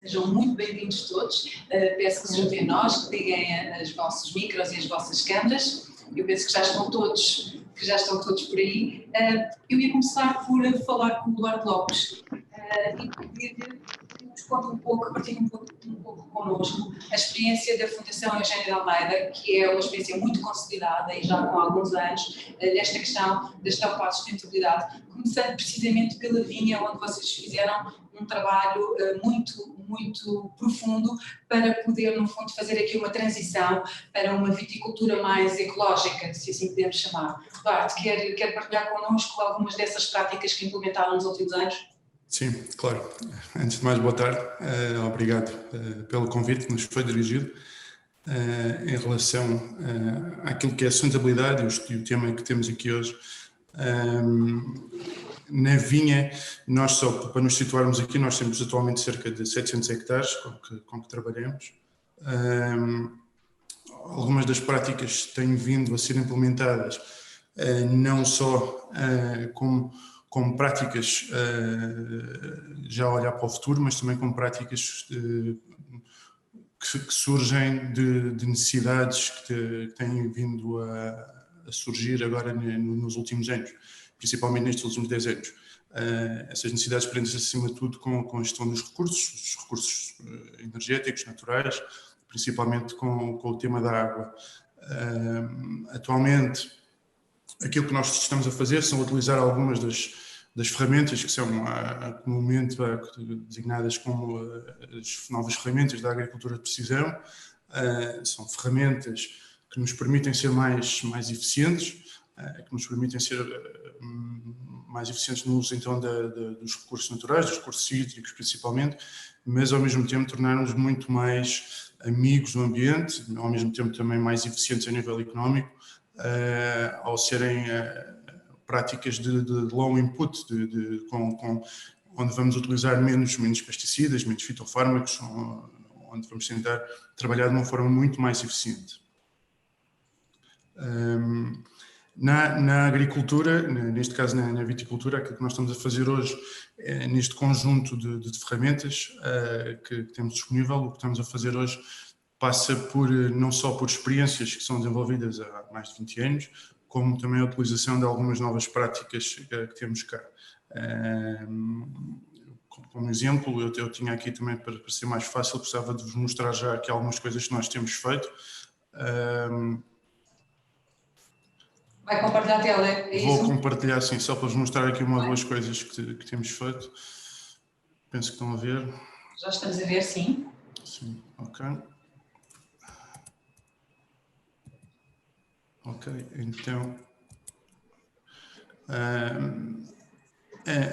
Sejam muito bem-vindos todos. Peço que se juntem a nós, que liguem os vossos micros e as vossas câmaras. Eu penso que já estão todos por aí. Eu ia começar por falar com o Eduardo Lopes e pedir-lhe que nos conte um pouco, partilhe um pouco connosco a experiência da Fundação Eugênio de Almeida, que é uma experiência muito consolidada e já com alguns anos nesta questão da gestão para a sustentabilidade, começando precisamente pela vinha, onde vocês fizeram um trabalho muito profundo para poder, no fundo, fazer aqui uma transição para uma viticultura mais ecológica, se assim podemos chamar. Eduardo, quer partilhar connosco algumas dessas práticas que implementaram nos últimos anos? Sim, claro. Antes de mais, boa tarde. Obrigado pelo convite que nos foi dirigido. Em relação àquilo que é a sustentabilidade e o tema que temos aqui hoje, na vinha, nós só para nos situarmos aqui, nós temos atualmente cerca de 700 hectares com que trabalhamos. Algumas das práticas têm vindo a ser implementadas não só como práticas já a olhar para o futuro, mas também como práticas que surgem de necessidades que têm vindo a surgir agora nos últimos anos, principalmente nestes últimos 10 anos. Essas necessidades prendem-se acima de tudo com a gestão dos recursos energéticos, naturais, principalmente com o tema da água. Atualmente, aquilo que nós estamos a fazer são utilizar algumas das ferramentas que são comumente designadas como as novas ferramentas da agricultura de precisão. São ferramentas que nos permitem ser mais eficientes, que nos permitem ser mais eficientes no uso então dos recursos naturais, dos recursos hídricos principalmente, mas ao mesmo tempo tornar-nos muito mais amigos do ambiente, ao mesmo tempo também mais eficientes a nível económico, ao serem práticas de low input, onde vamos utilizar menos pesticidas, menos fitofármacos, onde vamos tentar trabalhar de uma forma muito mais eficiente. Na agricultura, neste caso na viticultura, aquilo que nós estamos a fazer hoje, neste conjunto de ferramentas que temos disponível, o que estamos a fazer hoje passa não só por experiências que são desenvolvidas há mais de 20 anos, como também a utilização de algumas novas práticas que temos cá. Como exemplo, eu tinha aqui também, para ser mais fácil, precisava de vos mostrar já aqui algumas coisas que nós temos feito. Vai compartilhar a tela, é isso? Vou compartilhar, sim, só para vos mostrar aqui uma ou duas coisas que temos feito. Penso que estão a ver. Já estamos a ver, sim. Sim, ok. Ok, então, a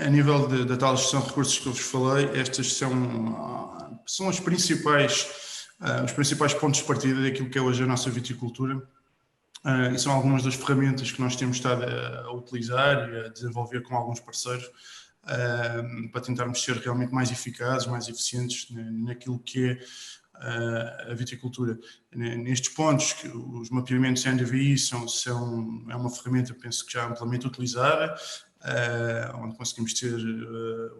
nível da tal gestão de recursos que eu vos falei, estas são os principais pontos de partida daquilo que é hoje a nossa viticultura, e são algumas das ferramentas que nós temos estado a utilizar e a desenvolver com alguns parceiros para tentarmos ser realmente mais eficazes, mais eficientes naquilo que é a viticultura. Nestes pontos, que os mapeamentos NDVI é uma ferramenta, penso que já amplamente utilizada, onde conseguimos ter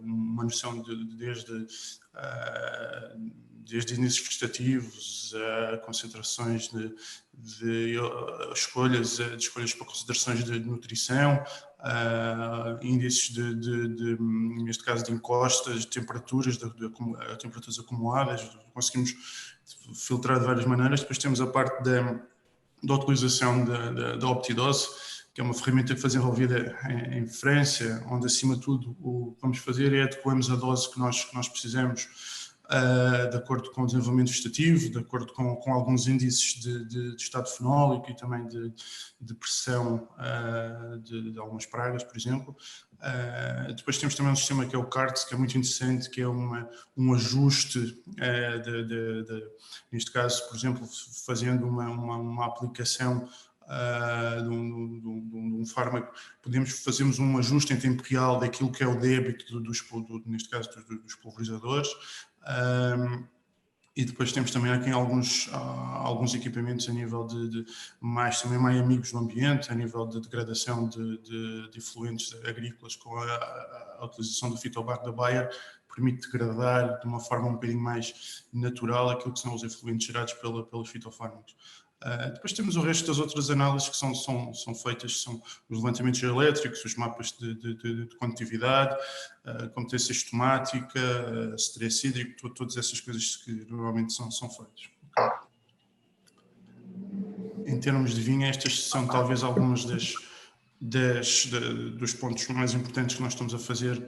uma noção desde índices vegetativos a concentrações de escolhas para considerações de nutrição, índices neste caso de encostas, de temperaturas, temperaturas acumuladas, conseguimos filtrar de várias maneiras. Depois temos a parte da utilização da Optidose, que é uma ferramenta que foi desenvolvida em França, onde acima de tudo o que vamos fazer é adequarmos a dose que nós precisamos de acordo com o desenvolvimento vegetativo, de acordo com alguns índices de estado fenólico e também de pressão de algumas pragas, por exemplo. Depois temos também um sistema que é o CARTS, que é muito interessante, que é um ajuste, neste caso, por exemplo, fazendo uma aplicação de um fármaco, fazemos um ajuste em tempo real daquilo que é o débito neste caso dos pulverizadores, E depois temos também aqui alguns equipamentos a nível também mais amigos do ambiente, a nível de degradação de efluentes agrícolas, com a utilização do fitobarro da Bayer, permite degradar de uma forma um bocadinho mais natural aquilo que são os efluentes gerados pelos fitofármacos. Depois temos o resto das outras análises que são feitas, são os levantamentos elétricos, os mapas de condutividade, competência estomática, stress hídrico, todas essas coisas que normalmente são feitas. Em termos de vinho, estas são talvez algumas dos pontos mais importantes que nós estamos a fazer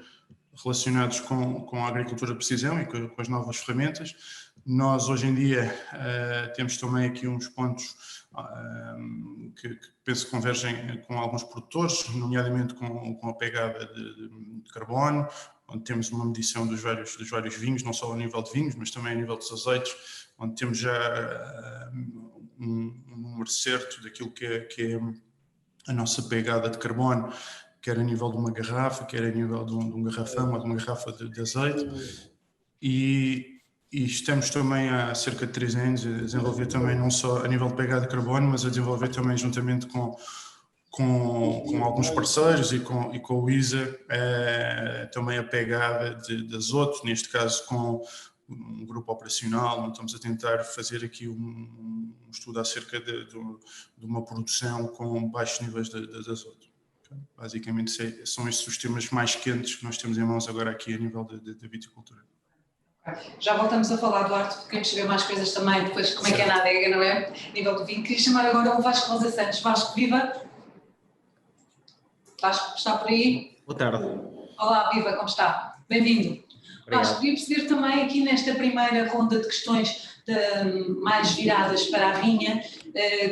relacionados com a agricultura de precisão e com as novas ferramentas. Nós, hoje em dia, temos também aqui uns pontos que penso que convergem com alguns produtores, nomeadamente com a pegada de carbono, onde temos uma medição dos vários vinhos, não só a nível de vinhos, mas também a nível dos azeites, onde temos já um número certo daquilo que é a nossa pegada de carbono, quer a nível de uma garrafa, quer a nível de um garrafão ou de uma garrafa de azeite. E estamos também há cerca de 3 anos a desenvolver também, não só a nível de pegada de carbono, mas a desenvolver também juntamente com alguns parceiros e com o ISA, também a pegada de azoto, neste caso com um grupo operacional, onde estamos a tentar fazer aqui um estudo acerca de uma produção com baixos níveis de azoto. Basicamente são estes os temas mais quentes que nós temos em mãos agora aqui a nível da viticultura. Já voltamos a falar, Duarte, porque queremos saber mais coisas também, depois como é que é na adega, não é? A nível do vinho. Queria chamar agora o Vasco Rosa Santos. Vasco, viva! Vasco, está por aí? Boa tarde. Olá, viva, como está? Bem-vindo. Vasco, queria perceber também aqui nesta primeira ronda de questões mais viradas para a vinha,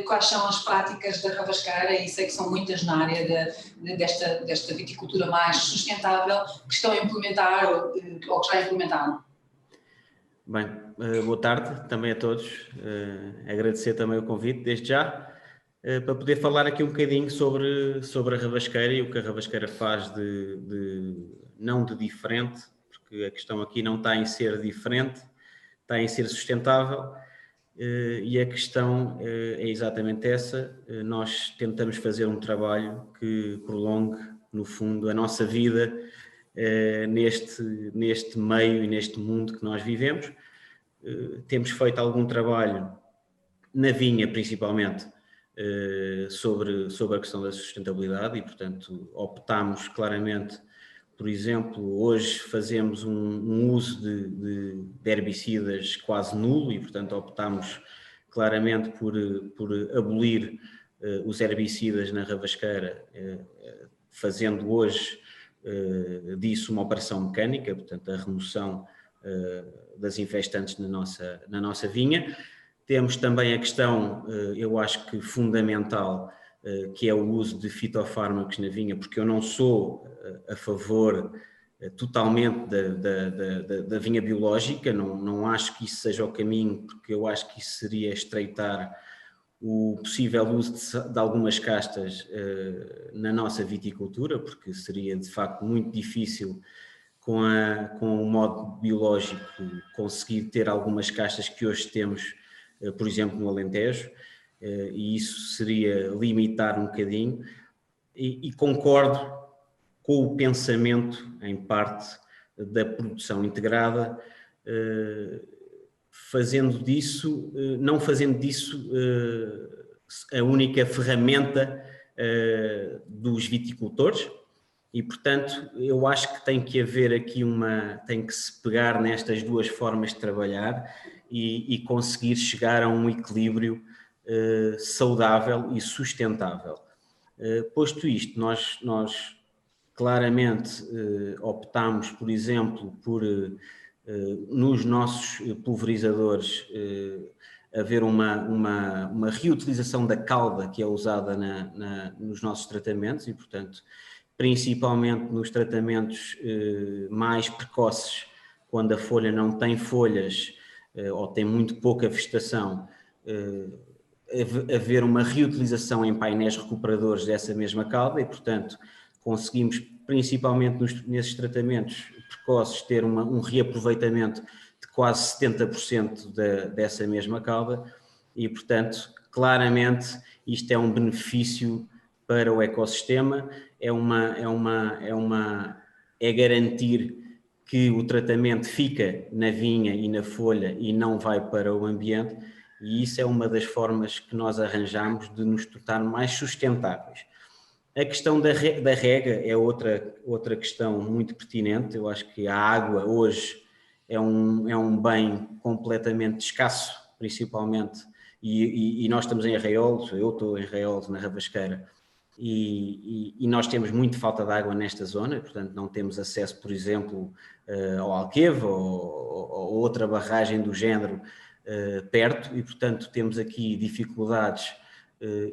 quais são as práticas da Ravasqueira, e sei que são muitas na área desta viticultura mais sustentável, que estão a implementar ou que já implementaram. Bem, boa tarde também a todos. Agradecer também o convite, desde já, para poder falar aqui um bocadinho sobre a Ravasqueira e o que a Ravasqueira faz não de diferente, porque a questão aqui não está em ser diferente, está em ser sustentável, e a questão é exatamente essa. Nós tentamos fazer um trabalho que prolongue, no fundo, a nossa vida neste meio e neste mundo que nós vivemos. Temos feito algum trabalho na vinha, principalmente, sobre a questão da sustentabilidade e, portanto, optámos claramente. Por exemplo, hoje fazemos um uso de herbicidas quase nulo e, portanto, optámos claramente por abolir os herbicidas na Ravasqueira, fazendo hoje disso uma operação mecânica, portanto, a remoção das infestantes na nossa vinha. Temos também a questão, eu acho que fundamental, que é o uso de fitofármacos na vinha, porque eu não sou a favor totalmente da vinha biológica, não acho que isso seja o caminho, porque eu acho que isso seria estreitar o possível uso de algumas castas na nossa viticultura, porque seria de facto muito difícil com o modo biológico conseguir ter algumas castas que hoje temos, por exemplo, no Alentejo, e isso seria limitar um bocadinho, e concordo com o pensamento, em parte, da produção integrada, não fazendo disso a única ferramenta dos viticultores, e, portanto, eu acho que tem que haver aqui tem que se pegar nestas duas formas de trabalhar e conseguir chegar a um equilíbrio saudável e sustentável. Posto isto, nós claramente optámos, por exemplo, por nos nossos pulverizadores haver uma reutilização da calda que é usada nos nossos tratamentos e, portanto, principalmente nos tratamentos mais precoces, quando a folha não tem folhas ou tem muito pouca vegetação, haver uma reutilização em painéis recuperadores dessa mesma calda e, portanto, conseguimos, principalmente nesses tratamentos precoces, ter um reaproveitamento de quase 70% dessa mesma cauda e, portanto, claramente isto é um benefício para o ecossistema, é garantir que o tratamento fica na vinha e na folha e não vai para o ambiente, e isso é uma das formas que nós arranjamos de nos tornar mais sustentáveis. A questão da rega é outra questão muito pertinente. Eu acho que a água hoje é um bem completamente escasso, principalmente, e nós estamos em Arraiolos, eu estou em Arraiolos, na Ravasqueira, e nós temos muito falta de água nesta zona, portanto não temos acesso, por exemplo, ao Alqueva ou outra barragem do género perto, e portanto temos aqui dificuldades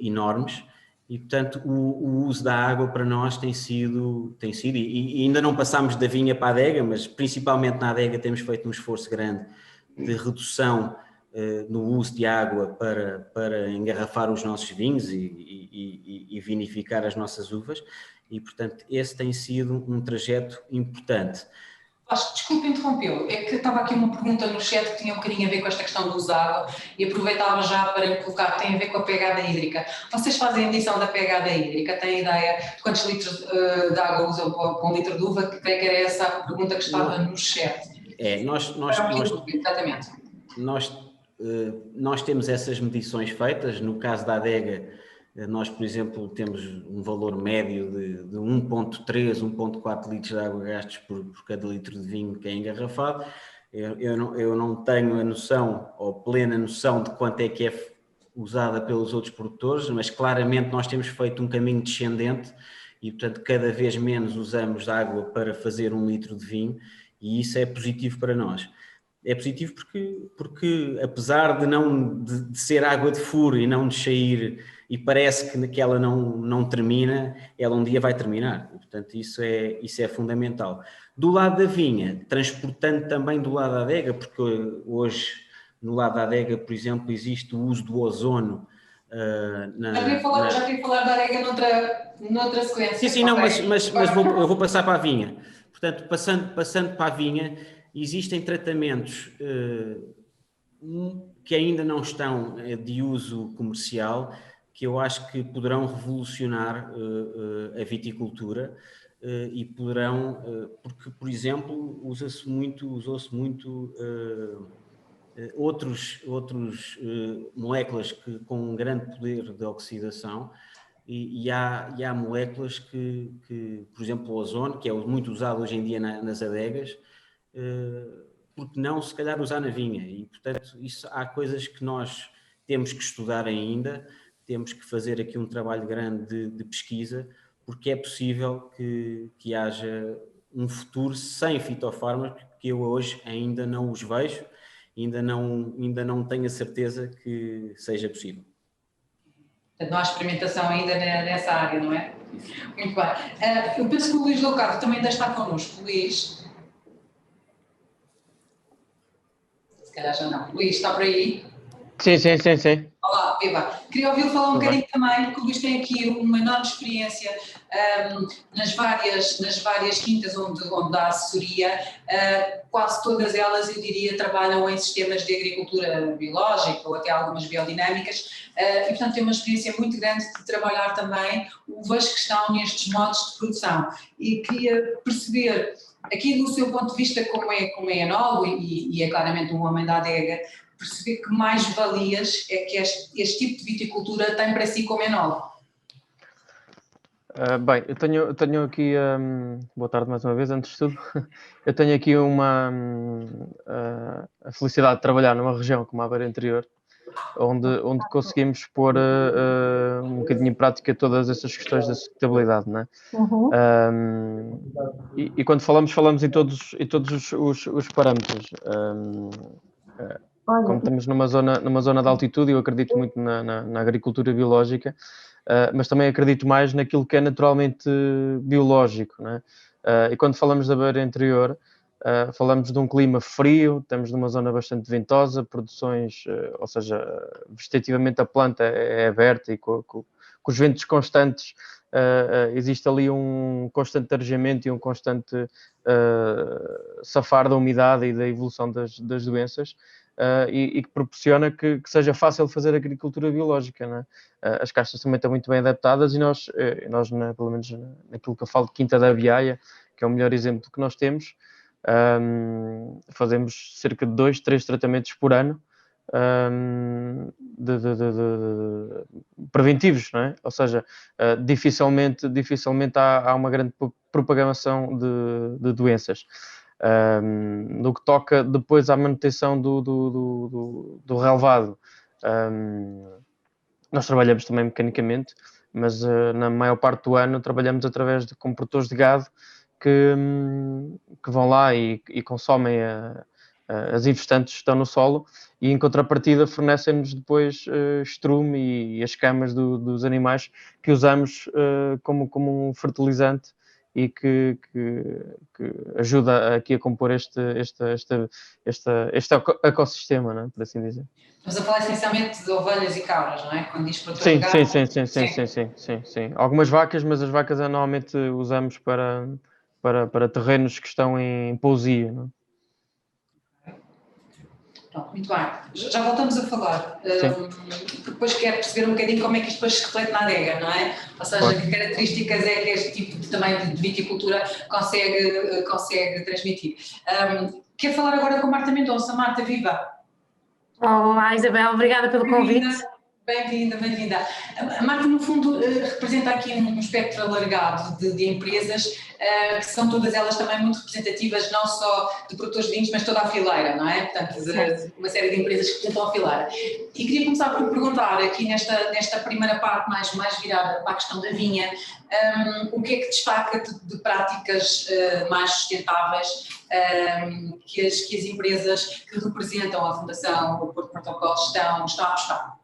enormes. E, portanto, o uso da água para nós tem sido e ainda não passámos da vinha para a adega, mas principalmente na adega temos feito um esforço grande de redução no uso de água para engarrafar os nossos vinhos e vinificar as nossas uvas, e, portanto, esse tem sido um trajeto importante. Desculpe interrompê-lo, é que estava aqui uma pergunta no chat que tinha um bocadinho a ver com esta questão do uso da água e aproveitava já para lhe colocar, tem a ver com a pegada hídrica. Vocês fazem a medição da pegada hídrica, têm ideia de quantos litros de água usam para um litro de uva? Creio que era essa a pergunta que estava no chat. Nós temos essas medições feitas. No caso da adega, nós, por exemplo, temos um valor médio de 1,3, 1,4 litros de água gastos por cada litro de vinho que é engarrafado. Eu não tenho a noção, ou plena noção, de quanto é que é usada pelos outros produtores, mas claramente nós temos feito um caminho descendente e, portanto, cada vez menos usamos água para fazer um litro de vinho, e isso é positivo para nós. É positivo porque apesar de ser água de furo e não de sair, e parece que ela não termina, ela um dia vai terminar. E, portanto, isso é fundamental. Do lado da vinha, transportando também do lado da adega, porque hoje no lado da adega, por exemplo, existe o uso do ozono. Já queria falar da adega noutra sequência. Sim, não, mas eu vou passar para a vinha. Portanto, passando para a vinha, existem tratamentos que ainda não estão de uso comercial, que eu acho que poderão revolucionar a viticultura e poderão, porque, por exemplo, usou-se muito outros moléculas com um grande poder de oxidação, e há moléculas que, por exemplo, o ozono, que é muito usado hoje em dia nas adegas, porque não se calhar usar na vinha, e portanto há coisas que nós temos que estudar ainda, temos que fazer aqui um trabalho grande de pesquisa, porque é possível que haja um futuro sem fitofármacos, que eu hoje ainda não os vejo, ainda não tenho a certeza que seja possível. Portanto, não há experimentação ainda nessa área, não é? Muito bem. Eu penso que o Luís Loucardo também ainda está connosco. Luís? Se calhar já não. Luís, está por aí? Sim. Olá, viva. Queria ouvi-lo falar um bocadinho também, porque o Luís tem aqui uma enorme experiência nas várias quintas onde dá assessoria. Quase todas elas, eu diria, trabalham em sistemas de agricultura biológica ou até algumas biodinâmicas, e portanto tem uma experiência muito grande de trabalhar também uvas que estão nestes modos de produção. E queria perceber, aqui do seu ponto de vista como é enólogo e é claramente um homem da adega, perceber que mais-valias é que este tipo de viticultura tem para si como enólogo. Bem, eu tenho aqui, boa tarde mais uma vez, antes de tudo, eu tenho aqui a felicidade de trabalhar numa região como a Beira Interior, onde conseguimos pôr um bocadinho em prática todas essas questões da sustentabilidade, não é? E quando falamos em todos os parâmetros. Como estamos numa zona de altitude, eu acredito muito na agricultura biológica, mas também acredito mais naquilo que é naturalmente biológico, não é? E quando falamos da Beira Interior, falamos de um clima frio, estamos numa zona bastante ventosa, produções, ou seja, vegetativamente a planta é aberta e com com os ventos constantes, existe ali um constante arejamento e um constante safar da umidade e da evolução das doenças, e que proporciona que seja fácil fazer agricultura biológica, não é? As castas também estão muito bem adaptadas e nós pelo menos naquilo que eu falo de Quinta da Biaia, que é o melhor exemplo que nós temos, fazemos cerca de 2, 3 tratamentos por ano, preventivos, não é? Ou seja, dificilmente há uma grande propagação de doenças. No que toca depois à manutenção do relevado, nós trabalhamos também mecanicamente, mas na maior parte do ano trabalhamos através de comprodutores de gado que vão lá e consomem as infestantes que estão no solo, e em contrapartida fornecem-nos depois estrume e as camas dos animais que usamos como um fertilizante e que ajuda aqui a compor este ecossistema, não é? Por assim dizer. Estamos a falar essencialmente de ovelhas e cabras, não é? Quando diz para Sim, gado. sim. Algumas vacas, mas as vacas normalmente usamos para terrenos que estão em pousio, não é? Pronto, muito bem. Já voltamos a falar. Depois quero perceber um bocadinho como é que isto depois se reflete na adega, não é? Ou seja, Claro. que características é que este tipo também de viticultura consegue transmitir. Quero falar agora com a Marta Mendonça. Marta, viva! Olá, Isabel, obrigada pelo convite. Bem-vinda. A Marta, no fundo, representa aqui um espectro alargado de empresas, que são todas elas também muito representativas, não só de produtores de vinhos, mas toda a fileira, não é? Portanto, uma série de empresas que representam a fileira. E queria começar por perguntar, aqui nesta primeira parte mais virada para a questão da vinha, o que é que destaca de práticas mais sustentáveis que as empresas que representam a Fundação o Porto Protocolo estão a apostar?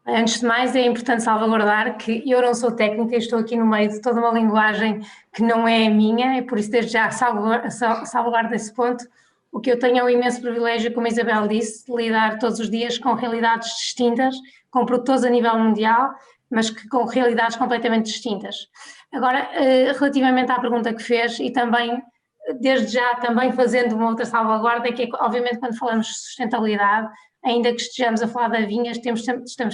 Antes de mais, é importante salvaguardar que eu não sou técnica e estou aqui no meio de toda uma linguagem que não é a minha, e por isso desde já salvaguardo esse ponto. O que eu tenho é um imenso privilégio, como a Isabel disse, de lidar todos os dias com realidades distintas, com produtores a nível mundial, mas que com realidades completamente distintas. Agora, relativamente à pergunta que fez, e também, desde já, também fazendo uma outra salvaguarda, é que, obviamente, quando falamos de sustentabilidade, ainda que estejamos a falar da vinha, estamos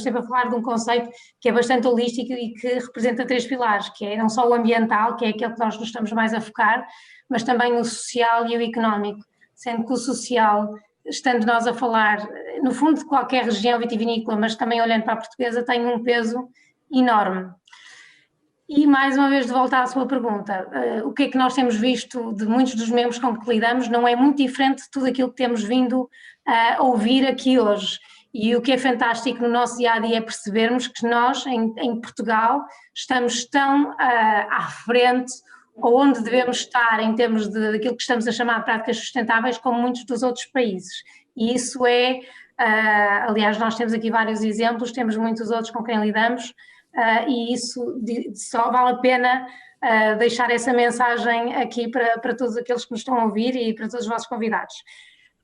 sempre a falar de um conceito que é bastante holístico e que representa 3 pilares, que é não só o ambiental, que é aquele que nós nos estamos mais a focar, mas também o social e o económico, sendo que o social, estando nós a falar, no fundo, de qualquer região vitivinícola, mas também olhando para a portuguesa, tem um peso enorme. E, mais uma vez, de volta à sua pergunta, o que é que nós temos visto de muitos dos membros com que lidamos não é muito diferente de tudo aquilo que temos vindo a ouvir aqui hoje. E o que é fantástico no nosso dia-a-dia é percebermos que nós, em Portugal, estamos tão à frente, ou onde devemos estar em termos daquilo que estamos a chamar de práticas sustentáveis, como muitos dos outros países. E isso aliás, nós temos aqui vários exemplos, temos muitos outros com quem lidamos, e isso só vale a pena deixar essa mensagem aqui para todos aqueles que nos estão a ouvir e para todos os vossos convidados.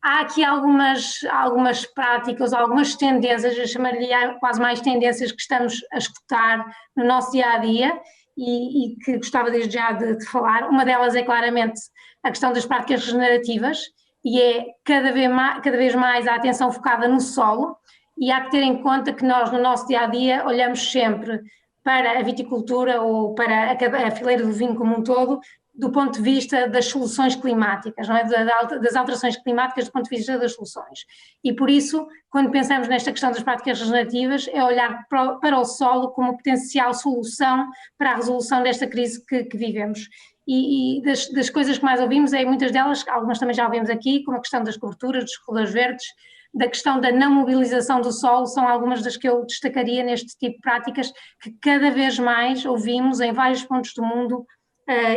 Há aqui algumas práticas, algumas tendências, eu chamaria quase mais tendências que estamos a escutar no nosso dia-a-dia e que gostava desde já de falar. Uma delas é claramente a questão das práticas regenerativas e é cada vez mais a atenção focada no solo. E há que ter em conta que nós, no nosso dia-a-dia, olhamos sempre para a viticultura ou para a fileira do vinho como um todo, do ponto de vista das soluções climáticas, não é? Das alterações climáticas do ponto de vista das soluções. E por isso, quando pensamos nesta questão das práticas regenerativas, é olhar para o solo como potencial solução para a resolução desta crise que vivemos. E das coisas que mais ouvimos, muitas delas, algumas também já ouvimos aqui, como a questão das coberturas, dos corredores verdes, da questão da não mobilização do solo, são algumas das que eu destacaria neste tipo de práticas que cada vez mais ouvimos em vários pontos do mundo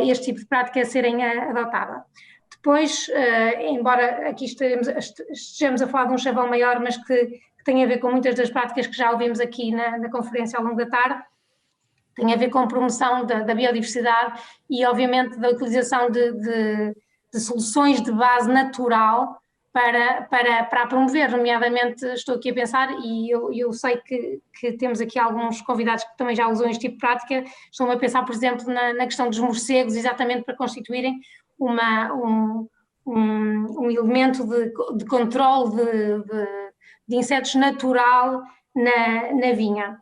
este tipo de prática a serem adotada. Depois, embora aqui estejamos a falar de um chavão maior, mas que tem a ver com muitas das práticas que já ouvimos aqui na conferência ao longo da tarde, tem a ver com promoção da biodiversidade e, obviamente, da utilização de soluções de base natural para a promover, nomeadamente estou aqui a pensar, e eu sei que temos aqui alguns convidados que também já usam este tipo de prática, estão a pensar, por exemplo, na questão dos morcegos, exatamente para constituírem um elemento de controle de insetos natural na vinha.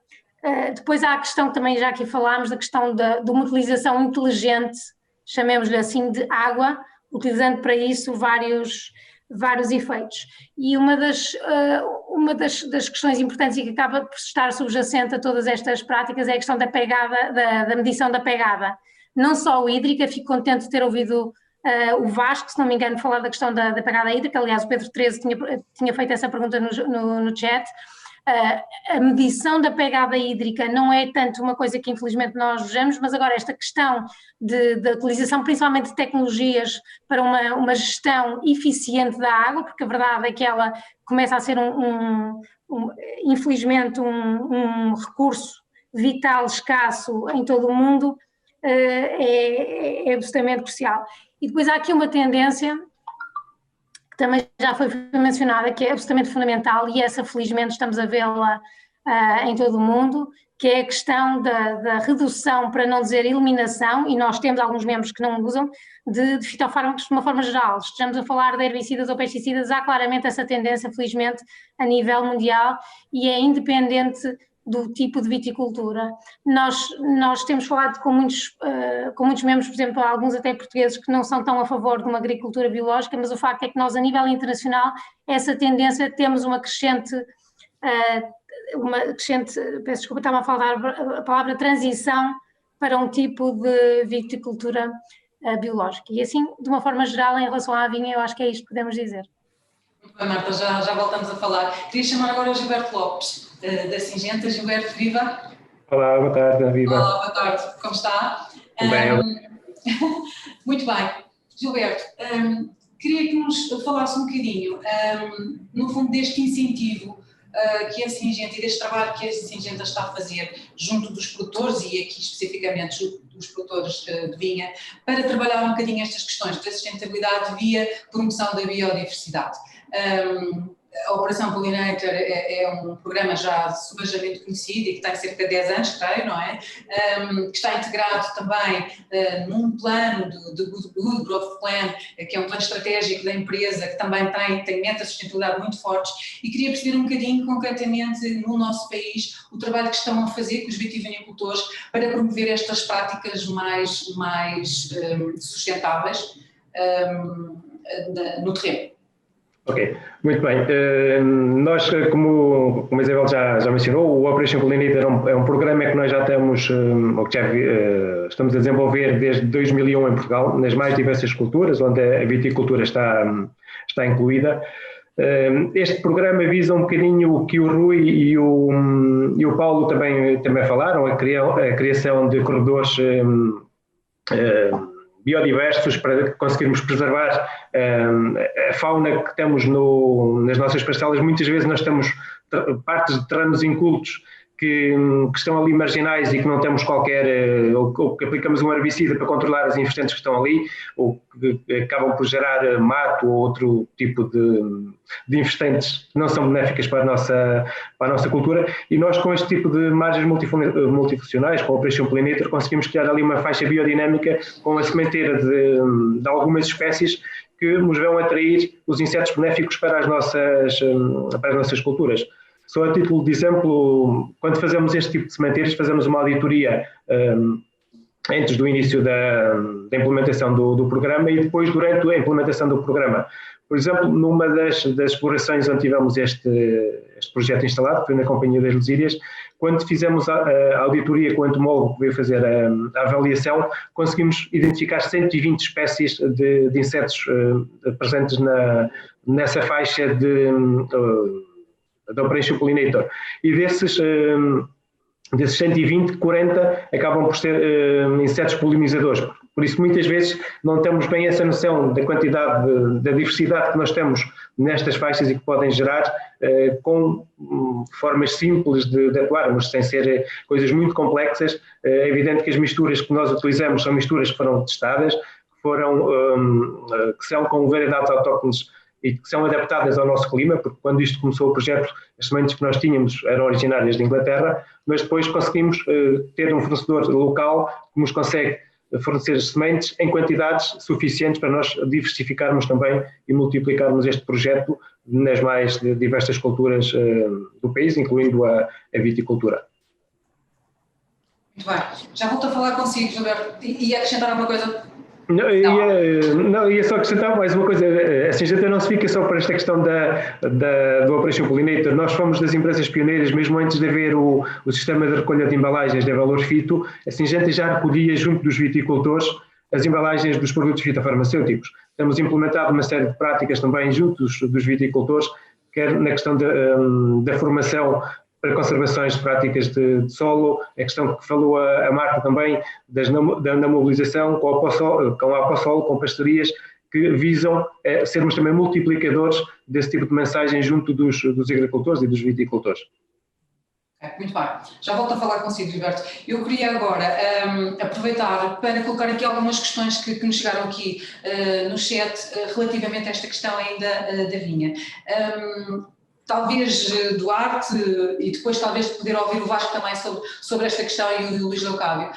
Depois há a questão que também já aqui falámos, da questão de uma utilização inteligente, chamemos-lhe assim, de água, utilizando para isso vários efeitos. E uma das questões importantes e que acaba por estar subjacente a todas estas práticas é a questão da pegada, da medição da pegada. Não só hídrica, fico contente de ter ouvido o Vasco, se não me engano, falar da questão da pegada hídrica. Aliás, o Pedro 13 tinha feito essa pergunta no chat. A medição da pegada hídrica não é tanto uma coisa que infelizmente nós vejamos, mas agora esta questão da utilização principalmente de tecnologias para uma gestão eficiente da água, porque a verdade é que ela começa a ser infelizmente um recurso vital, escasso em todo o mundo, é absolutamente crucial. E depois há aqui uma tendência que também já foi mencionada, que é absolutamente fundamental, e essa felizmente estamos a vê-la em todo o mundo, que é a questão da redução, para não dizer eliminação, e nós temos alguns membros que não usam, de fitofármacos de uma forma geral. Estamos a falar de herbicidas ou pesticidas, há claramente essa tendência, felizmente, a nível mundial, e é independente do tipo de viticultura. Nós temos falado com muitos membros, por exemplo, alguns até portugueses, que não são tão a favor de uma agricultura biológica, mas o facto é que nós, a nível internacional, essa tendência, temos uma crescente, peço desculpa, estava a falar a palavra transição para um tipo de viticultura biológica. E assim, de uma forma geral, em relação à vinha, eu acho que é isto que podemos dizer. Muito bem, Marta, já voltamos a falar. Queria chamar agora o Gilberto Lopes, da Singenta. Gilberto, viva! Olá, boa tarde, viva! Olá, boa tarde, como está? Bem, muito bem. Gilberto, queria que nos falasse um bocadinho, no fundo, deste incentivo que a Singenta e deste trabalho que a Singenta está a fazer junto dos produtores, e aqui especificamente junto dos produtores de vinha, para trabalhar um bocadinho estas questões da sustentabilidade via promoção da biodiversidade. A Operação Pollinator é um programa já subejamente conhecido e que tem cerca de 10 anos, creio, não é? Que está integrado também num plano de Good Growth Plan, que é um plano estratégico da empresa, que também tem metas de sustentabilidade muito fortes, e queria perceber um bocadinho concretamente no nosso país o trabalho que estão a fazer com os vitivinicultores para promover estas práticas mais sustentáveis no terreno. Ok, muito bem. Nós, como a Isabel já mencionou, o Operation Pollinator é um programa que nós já estamos a desenvolver desde 2001 em Portugal, nas mais diversas culturas, onde a viticultura está incluída. Este programa visa um bocadinho o que o Rui e o Paulo também falaram, a criação de corredores biodiversos para conseguirmos preservar a fauna que temos nas nossas parcelas. Muitas vezes nós temos partes de terrenos incultos que estão ali marginais e que não temos ou que aplicamos um herbicida para controlar as infestantes que estão ali, ou que acabam por gerar mato ou outro tipo de infestantes que não são benéficas para a nossa cultura, e nós com este tipo de margens multifuncionais, com a Operation Pollinator, conseguimos criar ali uma faixa biodinâmica com a sementeira de algumas espécies que nos vão atrair os insetos benéficos para as nossas culturas. Só a título de exemplo, quando fazemos este tipo de sementeiras, fazemos uma auditoria antes do início da implementação do programa e depois durante a implementação do programa. Por exemplo, numa das explorações onde tivemos este projeto instalado, que foi na Companhia das Lusírias, quando fizemos a auditoria com o entomólogo que veio fazer a avaliação, conseguimos identificar 120 espécies de insetos presentes nessa faixa da Operation Pollinator, e desses 120, 40 acabam por ser insetos polinizadores. Por isso, muitas vezes, não temos bem essa noção da quantidade, da diversidade que nós temos nestas faixas e que podem gerar com formas simples de atuarmos, sem ser coisas muito complexas. É evidente que as misturas que nós utilizamos são misturas que foram testadas, que são com variedades autóctones e que são adaptadas ao nosso clima, porque quando isto começou o projeto, as sementes que nós tínhamos eram originárias de Inglaterra, mas depois conseguimos ter um fornecedor local que nos consegue fornecer as sementes em quantidades suficientes para nós diversificarmos também e multiplicarmos este projeto nas mais diversas culturas do país, incluindo a viticultura. Muito bem. Já volto a falar consigo, Gilberto, e acrescentar alguma coisa? Não, ia só acrescentar mais uma coisa. A Syngenta não se fica só para esta questão do Operation Pollinator. Nós fomos das empresas pioneiras, mesmo antes de haver o sistema de recolha de embalagens de valor fito, a Syngenta já recolhia junto dos viticultores as embalagens dos produtos fitofarmacêuticos. Temos implementado uma série de práticas também junto dos viticultores, quer na questão da formação para conservações de práticas de solo, a questão que falou a Marta também, da mobilização com a Aposol, com pastorias, que visam sermos também multiplicadores desse tipo de mensagem junto dos agricultores e dos viticultores. Muito bem, já volto a falar consigo, Gilberto. Eu queria agora aproveitar para colocar aqui algumas questões que nos chegaram aqui no chat relativamente a esta questão ainda da vinha. Talvez Duarte e depois talvez poder ouvir o Vasco também sobre esta questão e o Luís Leocádio.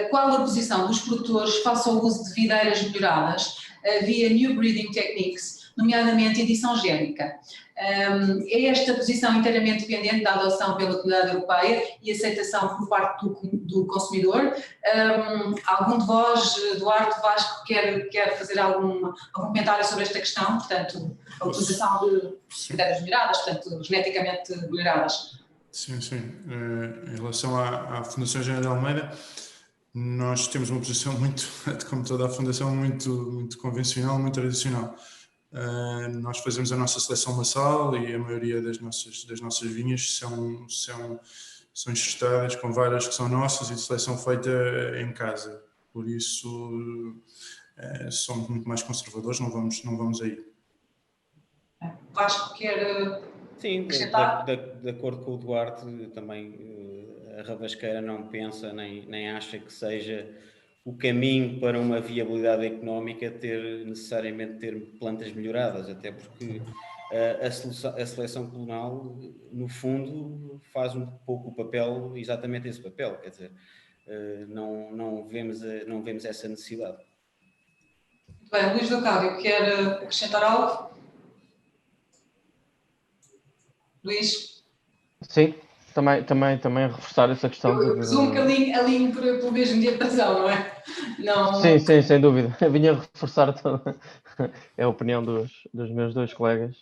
Qual a posição dos produtores face ao uso de videiras melhoradas via New Breeding Techniques, nomeadamente edição génica? É esta posição inteiramente dependente da adoção pela Comunidade Europeia e aceitação por parte do consumidor? Algum de vós, Duarte, Vasco, quer fazer algum comentário sobre esta questão? Portanto, a utilização de videiras melhoradas, portanto, geneticamente melhoradas. Sim. Em relação à Fundação Engenheiro de Almeida, nós temos uma posição muito, como toda a Fundação, muito convencional, muito tradicional. Nós fazemos a nossa seleção massal e a maioria das nossas vinhas são enxertadas com varas que são nossas e de seleção feita em casa. Por isso, somos muito mais conservadores, não vamos aí. Vasco, quer Sim, acrescentar? de acordo com o Duarte, também a Ravasqueira não pensa nem acha que seja o caminho para uma viabilidade económica necessariamente ter plantas melhoradas, até porque a seleção clonal, no fundo, faz um pouco o papel, exatamente esse papel, quer dizer, não vemos essa necessidade. Muito bem, Luís Leocádio, quer acrescentar algo? Luís? Sim, também reforçar essa questão. Eu presumo que alinho pelo mesmo diapasão, não é? Não... Sim, sem dúvida. Eu vinha reforçar toda a opinião dos meus dois colegas.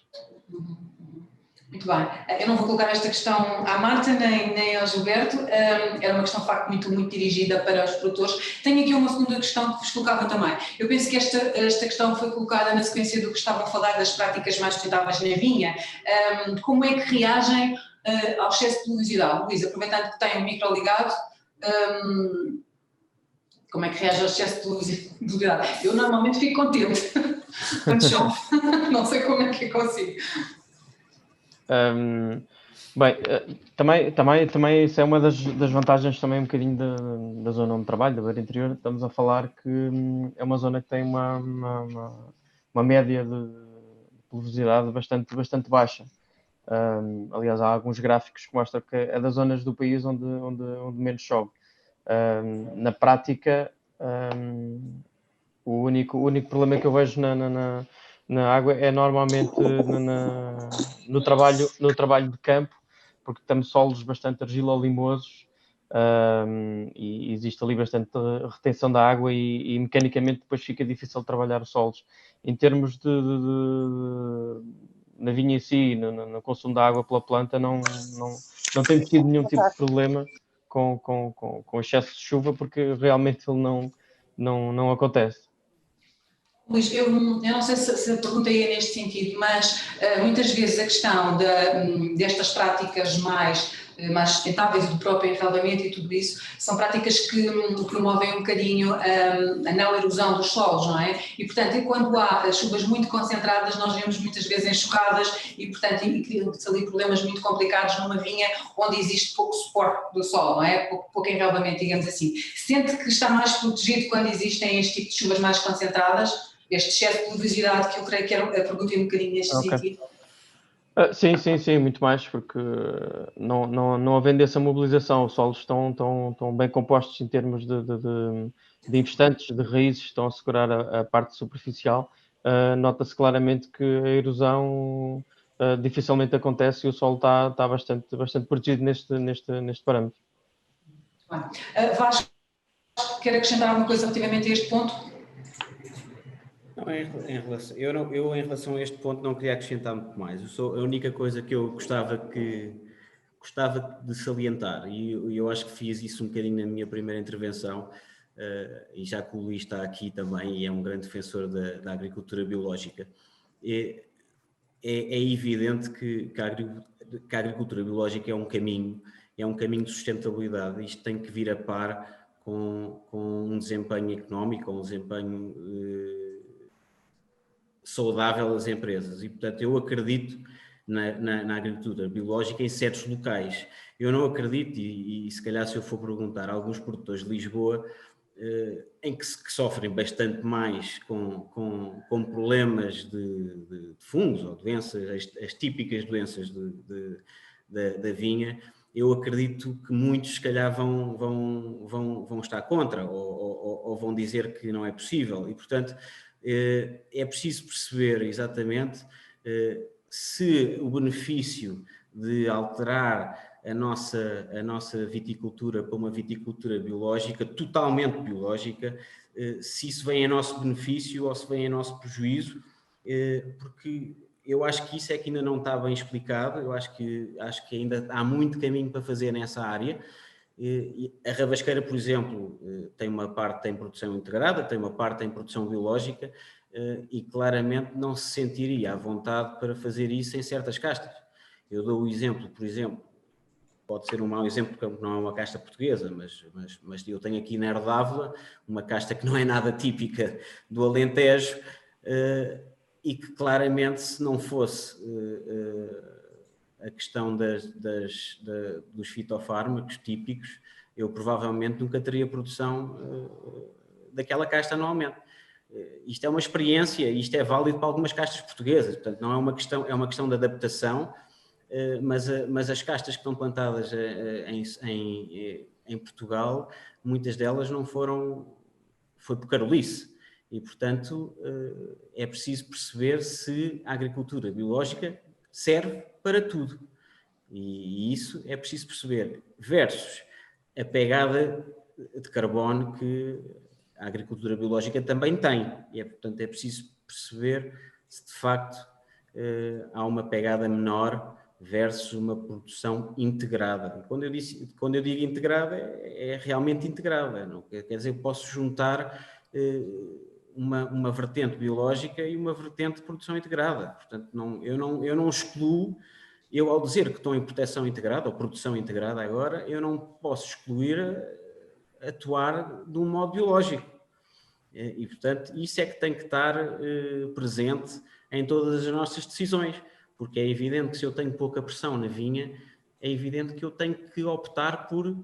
Muito bem. Eu não vou colocar esta questão à Marta nem ao Gilberto. Era uma questão, de facto, muito dirigida para os produtores. Tenho aqui uma segunda questão que vos colocava também. Eu penso que esta questão foi colocada na sequência do que estavam a falar das práticas mais sustentáveis na vinha. Como é que reagem ao excesso de pluviosidade? Luís, aproveitando que tem o micro ligado, como é que reage ao excesso de pluviosidade? Eu normalmente fico contente quando chove. Não sei como é que eu consigo. Bem, também isso é uma das vantagens também um bocadinho da zona onde trabalho, da beira interior. Estamos a falar que é uma zona que tem uma média de pluviosidade bastante baixa. Aliás, há alguns gráficos que mostram que é das zonas do país onde menos chove. Na prática, o único problema que eu vejo na água é normalmente no trabalho de campo, porque temos solos bastante argilo-limosos e existe ali bastante retenção da água e mecanicamente depois fica difícil trabalhar os solos. Em termos na vinha em si, no consumo da água pela planta, não tem tido nenhum tipo de problema com excesso de chuva, porque realmente ele não acontece. Luís, eu não sei se a pergunta é neste sentido, mas muitas vezes a questão destas práticas mais sustentáveis do próprio enraivamento e tudo isso, são práticas que promovem um bocadinho a não erosão dos solos, não é? E, portanto, quando há chuvas muito concentradas, nós vemos muitas vezes enxurradas e, portanto, criam-se ali problemas muito complicados numa vinha onde existe pouco suporte do solo, não é? Pouco enraivamento, digamos assim. Sente que está mais protegido quando existem este tipo de chuvas mais concentradas? este excesso de pluviosidade, que eu creio que era a pergunta um bocadinho neste sentido. Sim, muito mais, porque não havendo essa mobilização, os solos estão bem compostos em termos de infestantes, de raízes, estão a segurar a parte superficial. Nota-se claramente que a erosão dificilmente acontece e o solo está bastante protegido neste parâmetro. Vasco, quer acrescentar alguma coisa relativamente a este ponto? Não, eu em relação a este ponto não queria acrescentar muito mais. A única coisa que eu gostava de salientar, e eu acho que fiz isso um bocadinho na minha primeira intervenção, e já que o Luís está aqui também e é um grande defensor da agricultura biológica, é evidente que a agricultura biológica é um caminho de sustentabilidade. Isto tem que vir a par com um desempenho económico, um desempenho saudável das empresas, e portanto eu acredito na agricultura biológica em certos locais. Eu não acredito, e se calhar se eu for perguntar a alguns produtores de Lisboa, em que sofrem bastante mais com problemas de fungos ou doenças, as típicas doenças da vinha, eu acredito que muitos se calhar vão estar contra ou vão dizer que não é possível, e portanto é preciso perceber exatamente se o benefício de alterar a nossa viticultura para uma viticultura biológica, totalmente biológica, se isso vem a nosso benefício ou se vem a nosso prejuízo, porque eu acho que isso é que ainda não está bem explicado. Eu acho que ainda há muito caminho para fazer nessa área. A Ravasqueira, por exemplo, tem uma parte em produção integrada, tem uma parte em produção biológica, e claramente não se sentiria à vontade para fazer isso em certas castas. Eu dou o exemplo, por exemplo, pode ser um mau exemplo porque não é uma casta portuguesa, mas eu tenho aqui na Herdade d'Ávila uma casta que não é nada típica do Alentejo, e que claramente, se não fosse a questão dos fitofármacos típicos, eu provavelmente nunca teria produção daquela casta anualmente. Isto é uma experiência, isto é válido para algumas castas portuguesas, portanto não é uma questão, é uma questão de adaptação, mas as castas que estão plantadas em Portugal, muitas delas não foi por carolice, e portanto é preciso perceber se a agricultura biológica serve para tudo, e isso é preciso perceber, versus a pegada de carbono que a agricultura biológica também tem, e portanto é preciso perceber se de facto há uma pegada menor versus uma produção integrada. E quando eu digo integrada, é realmente integrada, não quer dizer que posso juntar uma vertente biológica e uma vertente de produção integrada. Portanto, eu não excluo, ao dizer que estou em proteção integrada ou produção integrada agora, eu não posso excluir atuar de um modo biológico. E, portanto, isso é que tem que estar presente em todas as nossas decisões, porque é evidente que se eu tenho pouca pressão na vinha, é evidente que eu tenho que optar por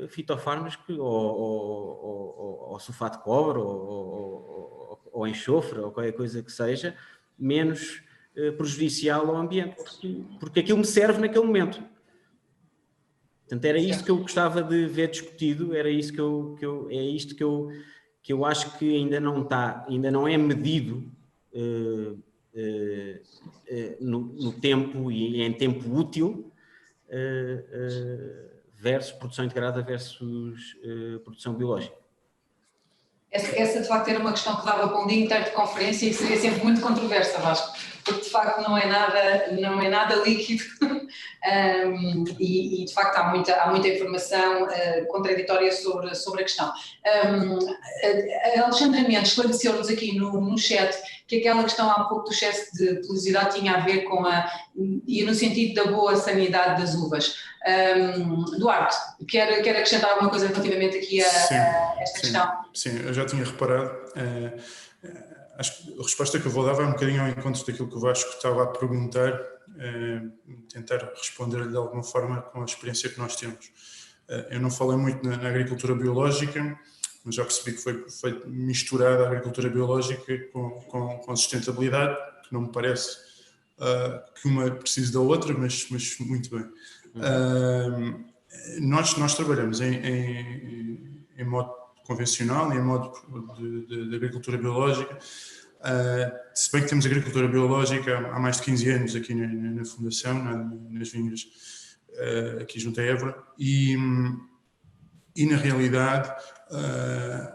fitofármacos ou sulfato de cobre ou enxofre ou qualquer coisa que seja menos prejudicial ao ambiente, porque aquilo me serve naquele momento. Portanto, era isto que eu gostava de ver discutido, era isto que eu acho que ainda não é medido no tempo e em tempo útil, versus produção integrada versus produção biológica. Essa de facto era uma questão que dava para um dia inteiro de conferência e seria sempre muito controversa, Vasco, porque de facto não é nada líquido e de facto há muita informação contraditória sobre a questão. A Alexandra Mendes esclareceu-nos aqui no chat que aquela questão há pouco do excesso de pelosidade tinha a ver e no sentido da boa sanidade das uvas. Duarte, quer acrescentar alguma coisa relativamente aqui a esta questão? Sim, eu já tinha reparado. Acho que a resposta que eu vou dar vai um bocadinho ao encontro daquilo que o Vasco estava a perguntar, tentar responder de alguma forma com a experiência que nós temos. Eu não falei muito na agricultura biológica, mas já percebi que foi misturada a agricultura biológica com sustentabilidade, que não me parece que uma precise da outra, mas muito bem. Nós trabalhamos em modo convencional e em modo de agricultura biológica, se bem que temos agricultura biológica há mais de 15 anos aqui na Fundação, nas vinhas aqui junto a Évora, e na realidade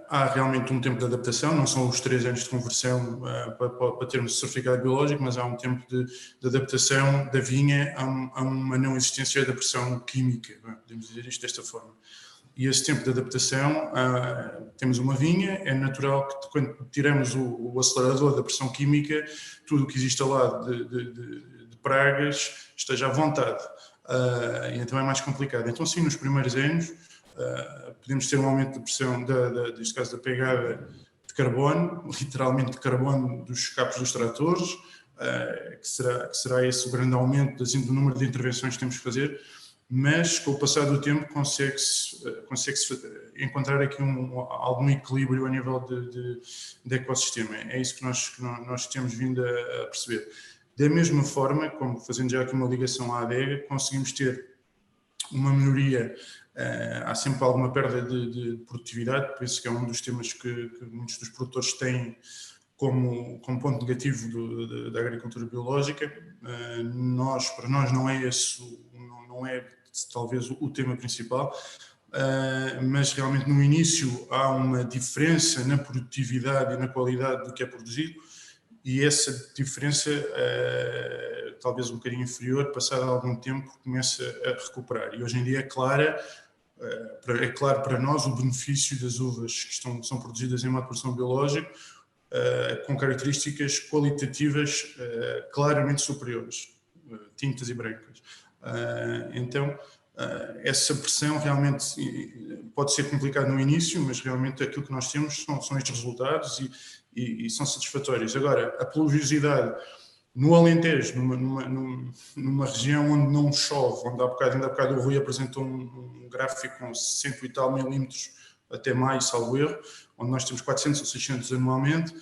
há realmente um tempo de adaptação, não são os 3 anos de conversão para termos o certificado biológico, mas há um tempo de adaptação da vinha a uma não existência da pressão química, podemos dizer isto desta forma. E esse tempo de adaptação, temos uma vinha, é natural que quando tiramos o acelerador da pressão química, tudo o que existe lá de pragas esteja à vontade, e então é mais complicado. Então sim, nos primeiros anos, podemos ter um aumento de pressão, neste caso da pegada de carbono, literalmente de carbono dos escapes dos tratores, que será esse o grande aumento do número de intervenções que temos que fazer, mas com o passar do tempo consegue-se encontrar aqui algum equilíbrio a nível de ecossistema. É isso que nós temos vindo a perceber. Da mesma forma, como fazendo já aqui uma ligação à adega, conseguimos ter uma melhoria. Há sempre alguma perda de produtividade, penso que é um dos temas que muitos dos produtores têm como ponto negativo da agricultura biológica. Para nós não é esse, não é talvez o tema principal, mas realmente no início há uma diferença na produtividade e na qualidade do que é produzido, e essa diferença, talvez um bocadinho inferior, passado algum tempo, começa a recuperar. E hoje em dia é claro para nós o benefício das uvas que são produzidas em modo de produção biológica, com características qualitativas claramente superiores, tintas e brancas. Então, essa pressão realmente pode ser complicada no início, mas realmente aquilo que nós temos são estes resultados e são satisfatórios. Agora, a pluviosidade no Alentejo, numa região onde não chove, onde ainda há bocado o Rui apresentou um gráfico com 100 e tal milímetros até maio, salvo erro, onde nós temos 400 ou 600 anualmente,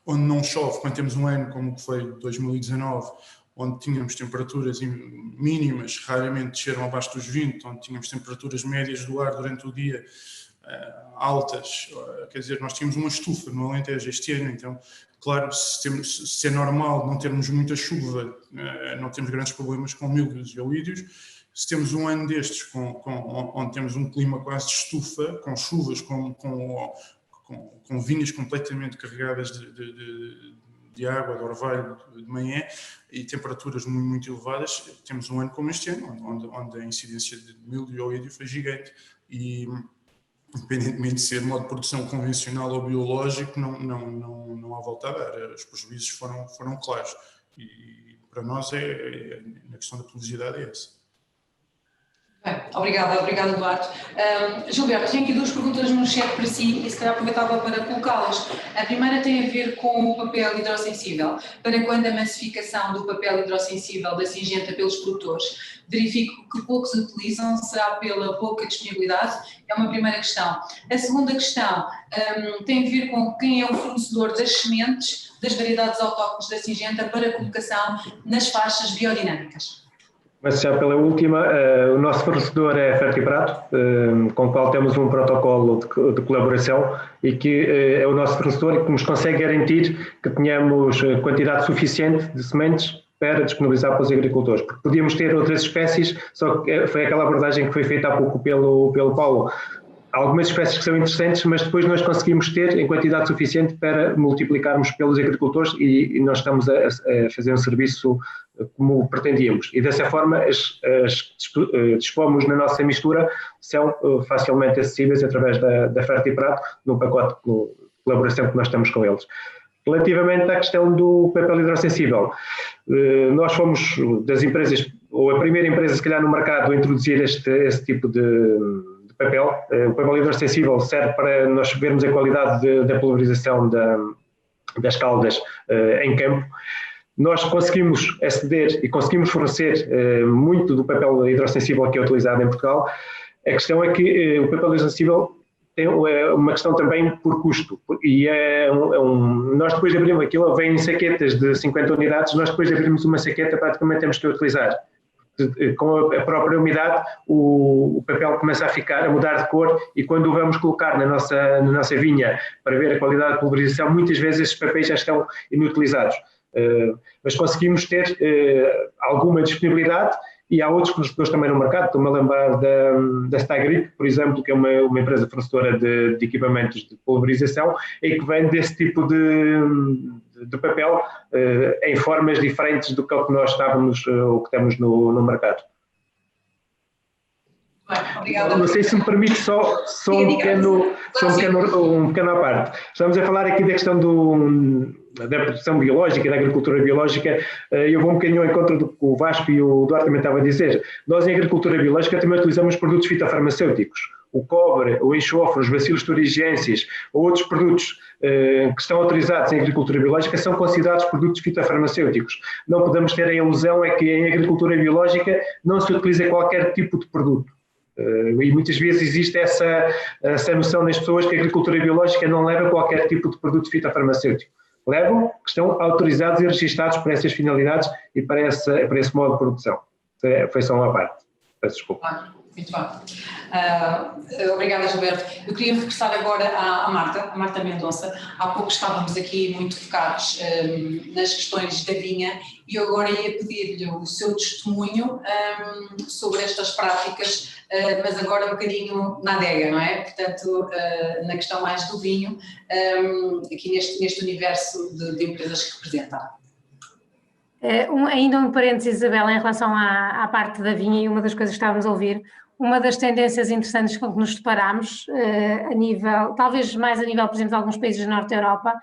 onde não chove, quando temos um ano como foi 2019, onde tínhamos temperaturas mínimas, raramente desceram abaixo dos 20, onde tínhamos temperaturas médias do ar durante o dia altas, quer dizer, nós tínhamos uma estufa no Alentejo este ano, então, claro, se é normal não termos muita chuva, não temos grandes problemas com mildios e oídios. Se temos um ano destes, onde temos um clima quase de estufa, com chuvas, com vinhas completamente carregadas de água, de orvalho de manhã, e temperaturas muito, muito elevadas, temos um ano como este ano, onde a incidência de mildio e oídio foi gigante, e independentemente de ser de modo de produção convencional ou biológico, não há volta a dar, os prejuízos foram claros, e para nós na questão da pluviosidade é essa. Bem, obrigada Eduardo. Gilberto, tenho aqui 2 perguntas no chat para si e se calhar aproveitava para colocá-las. A primeira tem a ver com o papel hidrossensível. Para quando a massificação do papel hidrossensível da Syngenta pelos produtores, verifico que poucos utilizam, será pela pouca disponibilidade? É uma primeira questão. A segunda questão tem a ver com quem é o fornecedor das sementes das variedades autóctones da Syngenta para colocação nas faixas biodinâmicas. Mas já pela última, o nosso fornecedor é a Fertiprato, com o qual temos um protocolo de colaboração e que é o nosso fornecedor e que nos consegue garantir que tenhamos quantidade suficiente de sementes para disponibilizar para os agricultores. Porque podíamos ter outras espécies, só que foi aquela abordagem que foi feita há pouco pelo Paulo. Há algumas espécies que são interessantes, mas depois nós conseguimos ter em quantidade suficiente para multiplicarmos pelos agricultores e nós estamos a fazer um serviço como pretendíamos. E dessa forma as dispomos na nossa mistura são facilmente acessíveis através da Fertiprato, no pacote de colaboração que nós temos com eles. Relativamente à questão do papel hidrossensível, nós fomos das empresas, ou a primeira empresa se calhar no mercado a introduzir esse tipo de papel. O papel hidrossensível serve para nós vermos a qualidade da pulverização das caldas em campo. Nós conseguimos aceder e conseguimos fornecer muito do papel hidrossensível que é utilizado em Portugal. A questão é que o papel hidrossensível tem uma questão também por custo. E nós depois de abrirmos aquilo, vem em saquetas de 50 unidades, nós depois de abrirmos uma saqueta praticamente temos que a utilizar. Com a própria umidade, o papel começa a mudar de cor, e quando o vamos colocar na nossa vinha para ver a qualidade de pulverização, muitas vezes esses papéis já estão inutilizados. Mas conseguimos ter alguma disponibilidade, e há outros fornecedores também no mercado. Estou-me a lembrar da Stagrip, por exemplo, que é uma empresa fornecedora de equipamentos de pulverização, e que vende esse tipo de papel em formas diferentes do que o que nós estávamos ou que temos no mercado. Bem, obrigada. Não sei se me permite só um pequeno à parte. Estamos a falar aqui da questão da produção biológica, da agricultura biológica. Eu vou um bocadinho ao encontro do que o Vasco e o Duarte também estavam a dizer. Nós, em agricultura biológica, também utilizamos produtos fitofarmacêuticos. O cobre, o enxofre, os bacilos thuringiensis ou outros produtos que estão autorizados em agricultura biológica são considerados produtos fitofarmacêuticos. Não podemos ter a ilusão é que em agricultura biológica não se utiliza qualquer tipo de produto. E muitas vezes existe essa noção nas pessoas que a agricultura biológica não leva qualquer tipo de produto fitofarmacêutico. Levam, que estão autorizados e registados para essas finalidades e para esse modo de produção. Foi só uma parte. Peço desculpa. Muito bem. Obrigada, Gilberto. Eu queria regressar agora à Marta Mendonça. Há pouco estávamos aqui muito focados nas questões da vinha, e eu agora ia pedir-lhe o seu testemunho sobre estas práticas, mas agora um bocadinho na adega, não é? Portanto, na questão mais do vinho, aqui neste universo de empresas que representa. Ainda um parênteses, Isabela, em relação à parte da vinha, e uma das coisas que estávamos a ouvir, uma das tendências interessantes com que nos deparamos, a nível, talvez mais a nível, por exemplo, de alguns países do Norte da Europa,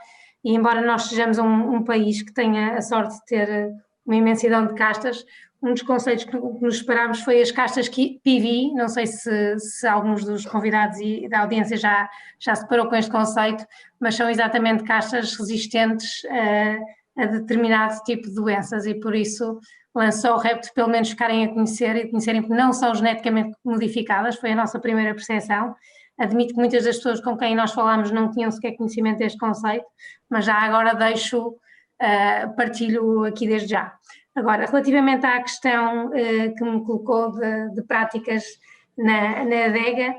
e embora nós sejamos um país que tenha a sorte de ter uma imensidão de castas, um dos conceitos que nos deparámos foi as castas PV. Não sei se alguns dos convidados e da audiência já se deparou com este conceito, mas são exatamente castas resistentes a determinado tipo de doenças, e por isso lançou o repto de pelo menos ficarem a conhecer e conhecerem que não são geneticamente modificadas. Foi a nossa primeira percepção. Admito que muitas das pessoas com quem nós falámos não tinham sequer conhecimento deste conceito, mas já agora partilho aqui desde já. Agora, relativamente à questão que me colocou de práticas na adega,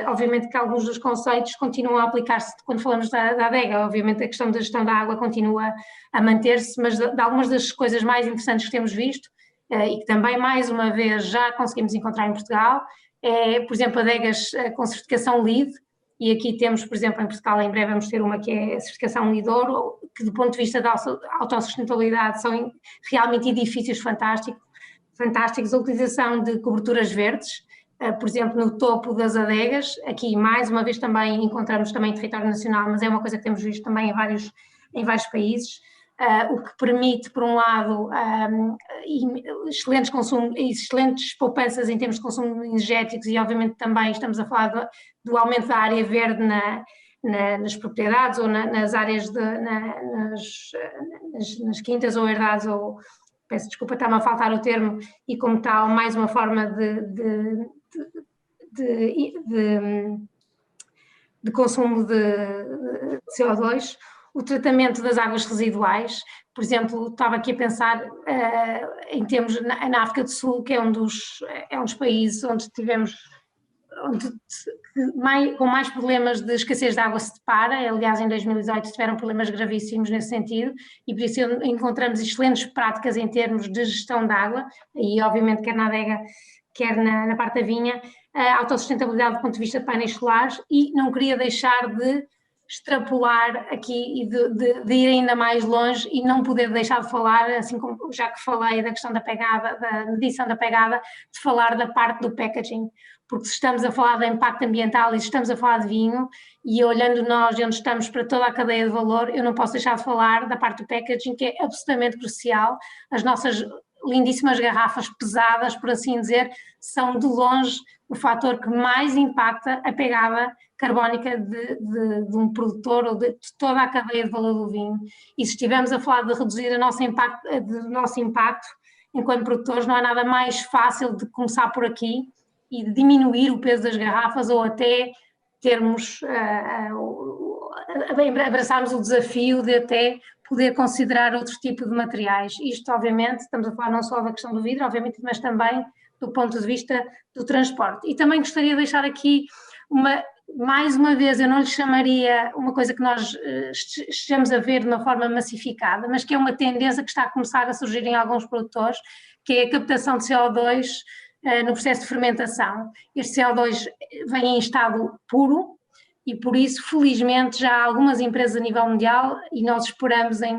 obviamente que alguns dos conceitos continuam a aplicar-se quando falamos da adega. Obviamente a questão da gestão da água continua a manter-se, mas de algumas das coisas mais interessantes que temos visto, e que também mais uma vez já conseguimos encontrar em Portugal, é, por exemplo, adegas com certificação LEED, e aqui temos, por exemplo, em Portugal em breve vamos ter uma que é a certificação LEED Ouro, que do ponto de vista da autossustentabilidade são realmente edifícios fantásticos, a utilização de coberturas verdes, por exemplo, no topo das adegas. Aqui mais uma vez também encontramos também em território nacional, mas é uma coisa que temos visto também em vários países, o que permite, por um lado, excelentes poupanças em termos de consumo energéticos, e obviamente também estamos a falar do aumento da área verde nas propriedades ou nas áreas, nas quintas ou herdades, ou peço desculpa, está-me a faltar o termo, e como tal mais uma forma de consumo de CO2, o tratamento das águas residuais. Por exemplo, estava aqui a pensar em termos na África do Sul, que é um dos países onde tivemos com mais problemas de escassez de água se depara. Aliás, em 2018 tiveram problemas gravíssimos nesse sentido, e por isso encontramos excelentes práticas em termos de gestão de água, e obviamente quer na adega, quer na parte da vinha, a autossustentabilidade do ponto de vista de painéis solares. E não queria deixar de extrapolar aqui e de ir ainda mais longe, e não poder deixar de falar, assim como já que falei da questão da pegada, da medição da pegada, de falar da parte do packaging, porque se estamos a falar de impacto ambiental e se estamos a falar de vinho, e olhando nós onde estamos para toda a cadeia de valor, eu não posso deixar de falar da parte do packaging, que é absolutamente crucial. As nossas lindíssimas garrafas pesadas, por assim dizer, são de longe o fator que mais impacta a pegada carbónica de um produtor ou de toda a cadeia de valor do vinho. E se estivermos a falar de reduzir o nosso impacto enquanto produtores, não há nada mais fácil de começar por aqui e de diminuir o peso das garrafas, ou até termos, abraçarmos o desafio de até poder considerar outro tipo de materiais. Isto, obviamente, estamos a falar não só da questão do vidro, obviamente, mas também do ponto de vista do transporte. E também gostaria de deixar aqui mais uma vez, eu não lhe chamaria uma coisa que nós estejamos a ver de uma forma massificada, mas que é uma tendência que está a começar a surgir em alguns produtores, que é a captação de CO2 no processo de fermentação. Este CO2 vem em estado puro e, por isso, felizmente, já há algumas empresas a nível mundial, e nós esperamos em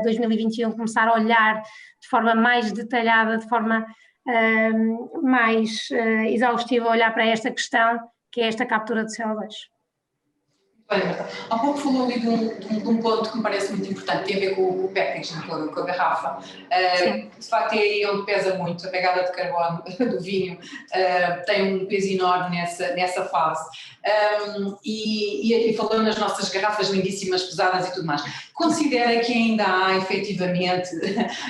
2021 começar a olhar de forma mais detalhada, de forma mais exaustiva, a olhar para esta questão, que é esta captura de CO2. Bem, Marta, há pouco falou ali de um ponto que me parece muito importante, tem a ver com o packaging, com a garrafa. De facto é aí onde pesa muito, a pegada de carbono do vinho tem um peso enorme nessa fase. E falando nas nossas garrafas lindíssimas, pesadas e tudo mais, considera que ainda há efetivamente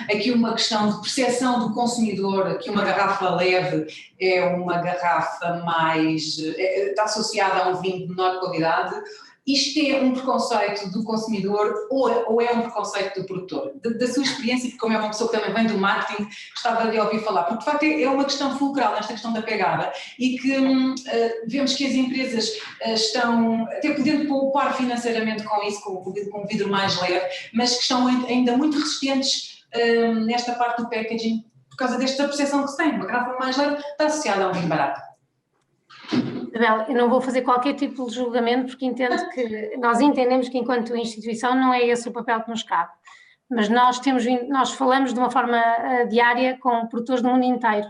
aqui uma questão de percepção do consumidor, que uma garrafa leve é uma garrafa mais, está associada a um vinho de menor qualidade? Isto é um preconceito do consumidor ou é um preconceito do produtor? Da sua experiência, porque como é uma pessoa que também vem do marketing, gostava de ouvir falar, porque de facto é uma questão fulcral nesta questão da pegada e que vemos que as empresas estão até podendo poupar financeiramente com isso, com um vidro mais leve, mas que estão ainda muito resistentes nesta parte do packaging por causa desta percepção que se tem. Uma garrafa mais leve está associada a um vinho barato. Isabel, eu não vou fazer qualquer tipo de julgamento porque entendo que nós entendemos que enquanto instituição não é esse o papel que nos cabe, mas nós falamos de uma forma diária com produtores do mundo inteiro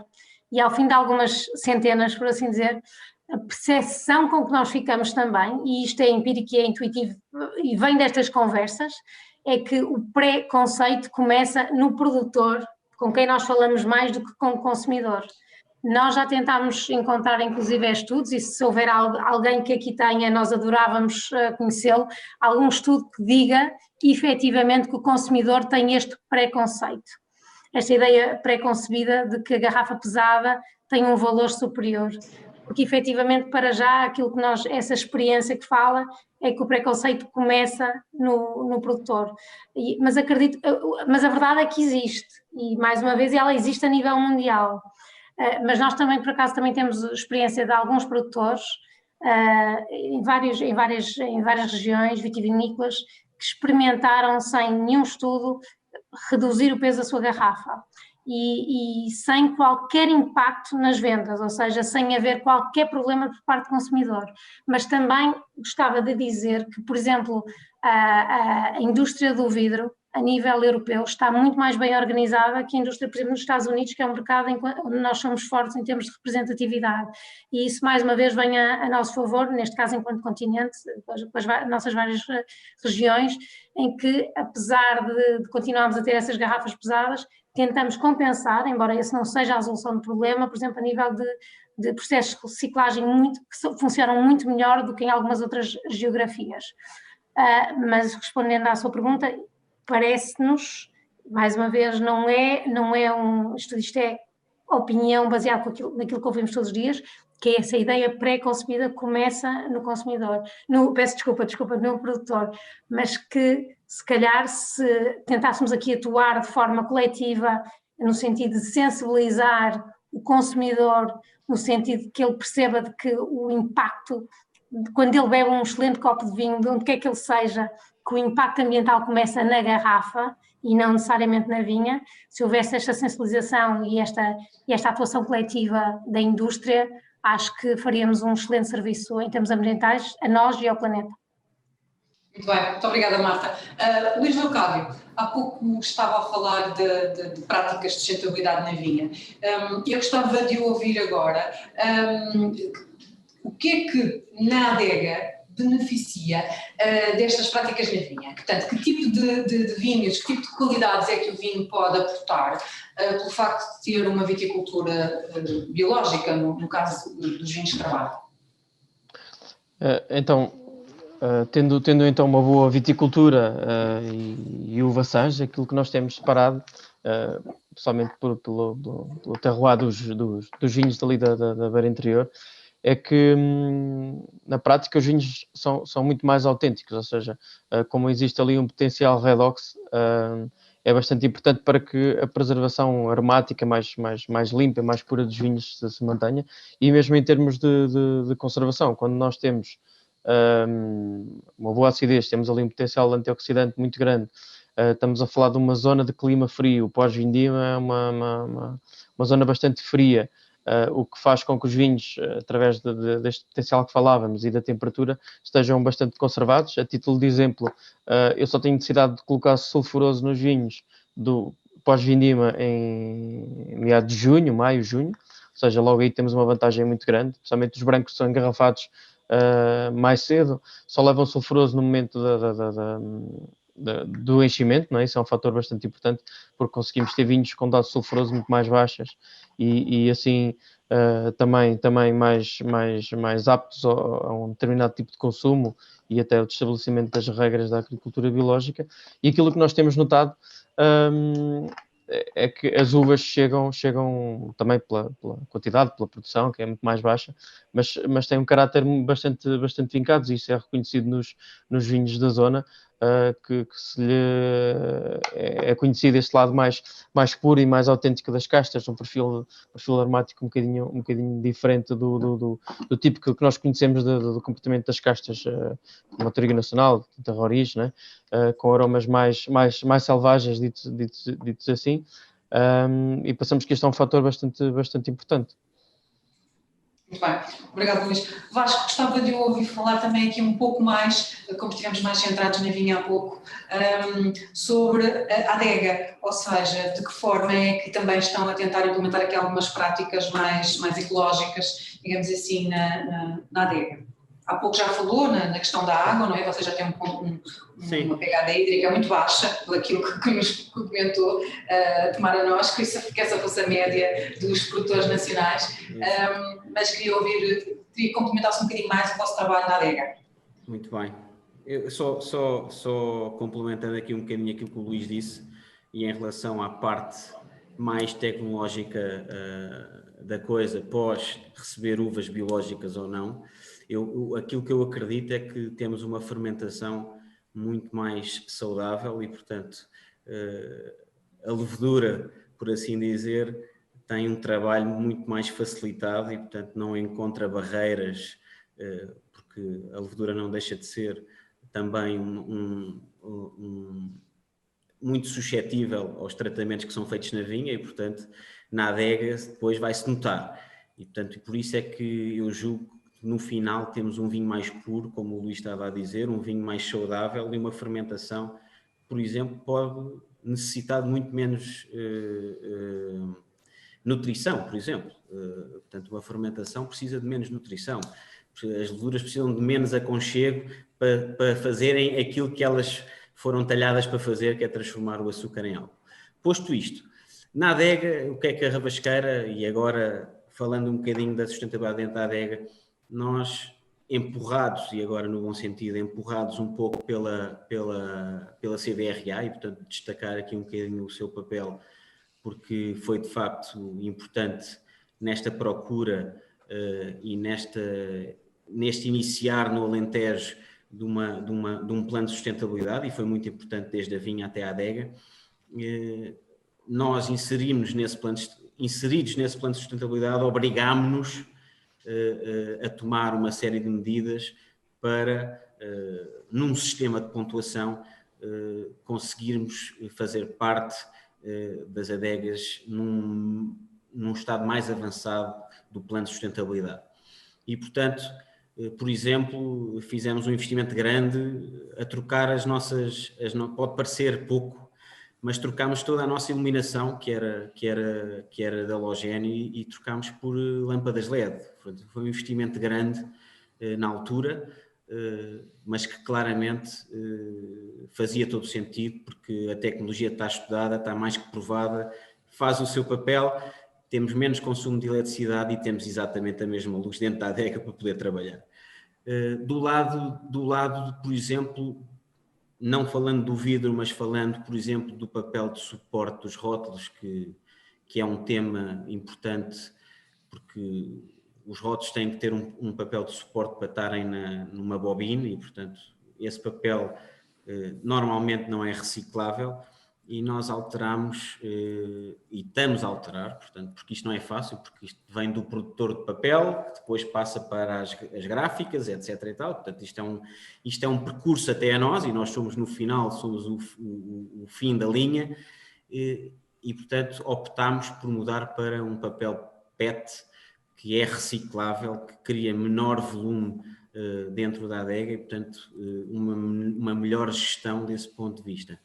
e ao fim de algumas centenas, por assim dizer, a percepção com que nós ficamos também, e isto é empírico e é intuitivo e vem destas conversas, é que o preconceito começa no produtor, com quem nós falamos mais do que com o consumidor. Nós já tentámos encontrar inclusive estudos e se houver alguém que aqui tenha, nós adorávamos conhecê-lo, algum estudo que diga efetivamente que o consumidor tem este preconceito, esta ideia pré-concebida de que a garrafa pesada tem um valor superior, porque efetivamente para já aquilo que essa experiência que fala é que o preconceito começa no produtor, mas a verdade é que existe e mais uma vez ela existe a nível mundial. Mas nós também, por acaso, também temos experiência de alguns produtores em várias regiões vitivinícolas que experimentaram sem nenhum estudo reduzir o peso da sua garrafa e sem qualquer impacto nas vendas, ou seja, sem haver qualquer problema por parte do consumidor. Mas também gostava de dizer que, por exemplo, a indústria do vidro, a nível europeu, está muito mais bem organizada que a indústria, por exemplo, nos Estados Unidos, que é um mercado onde nós somos fortes em termos de representatividade. E isso, mais uma vez, vem a nosso favor, neste caso, enquanto continente, com as nossas várias regiões, em que, apesar de continuarmos a ter essas garrafas pesadas, tentamos compensar, embora esse não seja a resolução do problema, por exemplo, a nível de processos de reciclagem que funcionam muito melhor do que em algumas outras geografias. Mas, respondendo à sua pergunta, parece-nos, mais uma vez, não é um estudo, isto é opinião baseada naquilo que ouvimos todos os dias, que é essa ideia pré-concebida que começa no consumidor, no produtor, mas que se calhar se tentássemos aqui atuar de forma coletiva, no sentido de sensibilizar o consumidor, no sentido de que ele perceba de que o impacto, quando ele bebe um excelente copo de vinho, de onde quer que ele seja, que o impacto ambiental começa na garrafa e não necessariamente na vinha. Se houvesse esta sensibilização e esta atuação coletiva da indústria, acho que faríamos um excelente serviço em termos ambientais a nós e ao planeta. Muito bem, muito obrigada, Marta. Luís Leocádio, há pouco estava a falar de práticas de sustentabilidade na vinha. Eu gostava de ouvir agora o que é que na adega beneficia destas práticas na vinha. Portanto, que tipo de vinhos, que tipo de qualidades é que o vinho pode aportar pelo facto de ter uma viticultura biológica, no caso dos vinhos de trabalho? Tendo então uma boa viticultura e uvaçãs, aquilo que nós temos separado, pessoalmente pelo terroir dos vinhos dali da beira interior, é que na prática os vinhos são muito mais autênticos, ou seja, como existe ali um potencial redox, é bastante importante para que a preservação aromática mais limpa, mais pura dos vinhos se mantenha, e mesmo em termos de conservação, quando nós temos uma boa acidez, temos ali um potencial antioxidante muito grande, estamos a falar de uma zona de clima frio, pós-vindima é uma zona bastante fria, o que faz com que os vinhos, através deste potencial que falávamos e da temperatura, estejam bastante conservados. A título de exemplo, eu só tenho necessidade de colocar sulfuroso nos vinhos do pós-vindima em meados de junho, maio, junho, ou seja, logo aí temos uma vantagem muito grande, especialmente os brancos que são engarrafados mais cedo, só levam sulfuroso no momento do enchimento, não é? Isso é um fator bastante importante, porque conseguimos ter vinhos com doses sulfuroso muito mais baixas e assim também mais aptos a um determinado tipo de consumo e até o estabelecimento das regras da agricultura biológica. E aquilo que nós temos notado é que as uvas chegam também pela quantidade, pela produção, que é muito mais baixa, mas tem um caráter bastante vincado, e isso é reconhecido nos vinhos da zona, que se lhe é conhecido este lado mais puro e mais autêntico das castas, um perfil aromático um bocadinho diferente do tipo que nós conhecemos do comportamento das castas, como a Touriga Nacional, da Roriz, né? Com aromas mais selvagens, ditos assim, e pensamos que este é um fator bastante importante. Muito bem, obrigado, Luís. Vasco, gostava de ouvir falar também aqui um pouco mais, como estivemos mais centrados na vinha há pouco, sobre a adega, ou seja, de que forma é que também estão a tentar implementar aqui algumas práticas mais ecológicas, digamos assim, na adega. Há pouco já falou na questão da água, não é? Você já tem uma pegada hídrica muito baixa, daquilo que nos comentou, tomara nós, que essa fosse a média dos produtores nacionais, mas queria complementar-se um bocadinho mais o vosso trabalho na adega. Muito bem. Eu só complementando aqui um bocadinho aquilo que o Luís disse, e em relação à parte mais tecnológica da coisa, pós receber uvas biológicas ou não, aquilo que eu acredito é que temos uma fermentação muito mais saudável e, portanto, a levedura, por assim dizer, tem um trabalho muito mais facilitado e, portanto, não encontra barreiras, porque a levedura não deixa de ser também muito suscetível aos tratamentos que são feitos na vinha e, portanto, na adega depois vai-se notar. E, portanto, por isso é que eu julgo que no final temos um vinho mais puro, como o Luís estava a dizer, um vinho mais saudável e uma fermentação, por exemplo, pode necessitar de muito menos nutrição, por exemplo. Portanto, uma fermentação precisa de menos nutrição. As leveduras precisam de menos aconchego para fazerem aquilo que elas foram talhadas para fazer, que é transformar o açúcar em álcool. Posto isto, na adega, o que é que a rabasqueira, e agora falando um bocadinho da sustentabilidade dentro da adega, nós empurrados, e agora no bom sentido, empurrados um pouco pela CDRA, e portanto destacar aqui um bocadinho o seu papel, porque foi de facto importante nesta procura e neste iniciar no Alentejo de um plano de sustentabilidade, e foi muito importante desde a vinha até a adega. Nós inseridos nesse plano de sustentabilidade, obrigámos-nos a tomar uma série de medidas para, num sistema de pontuação, conseguirmos fazer parte das adegas num estado mais avançado do plano de sustentabilidade. E, portanto, por exemplo, fizemos um investimento grande a trocar pode parecer pouco, mas trocámos toda a nossa iluminação, que era da halogéneo, e trocámos por lâmpadas LED. Foi um investimento grande na altura, mas que claramente fazia todo o sentido, porque a tecnologia está estudada, está mais que provada, faz o seu papel, temos menos consumo de eletricidade e temos exatamente a mesma luz dentro da adega para poder trabalhar. Do lado, por exemplo, não falando do vidro, mas falando, por exemplo, do papel de suporte dos rótulos, que é um tema importante, porque os rotos têm que ter um papel de suporte para estarem numa bobina e, portanto, esse papel normalmente não é reciclável e nós alteramos e estamos a alterar, portanto, porque isto não é fácil, porque isto vem do produtor de papel, que depois passa para as gráficas, etc. e tal, portanto, isto é um percurso até a nós e nós somos no final, somos o fim da linha e, portanto, optámos por mudar para um papel PET que é reciclável, que cria menor volume dentro da adega e, portanto, uma melhor gestão desse ponto de vista.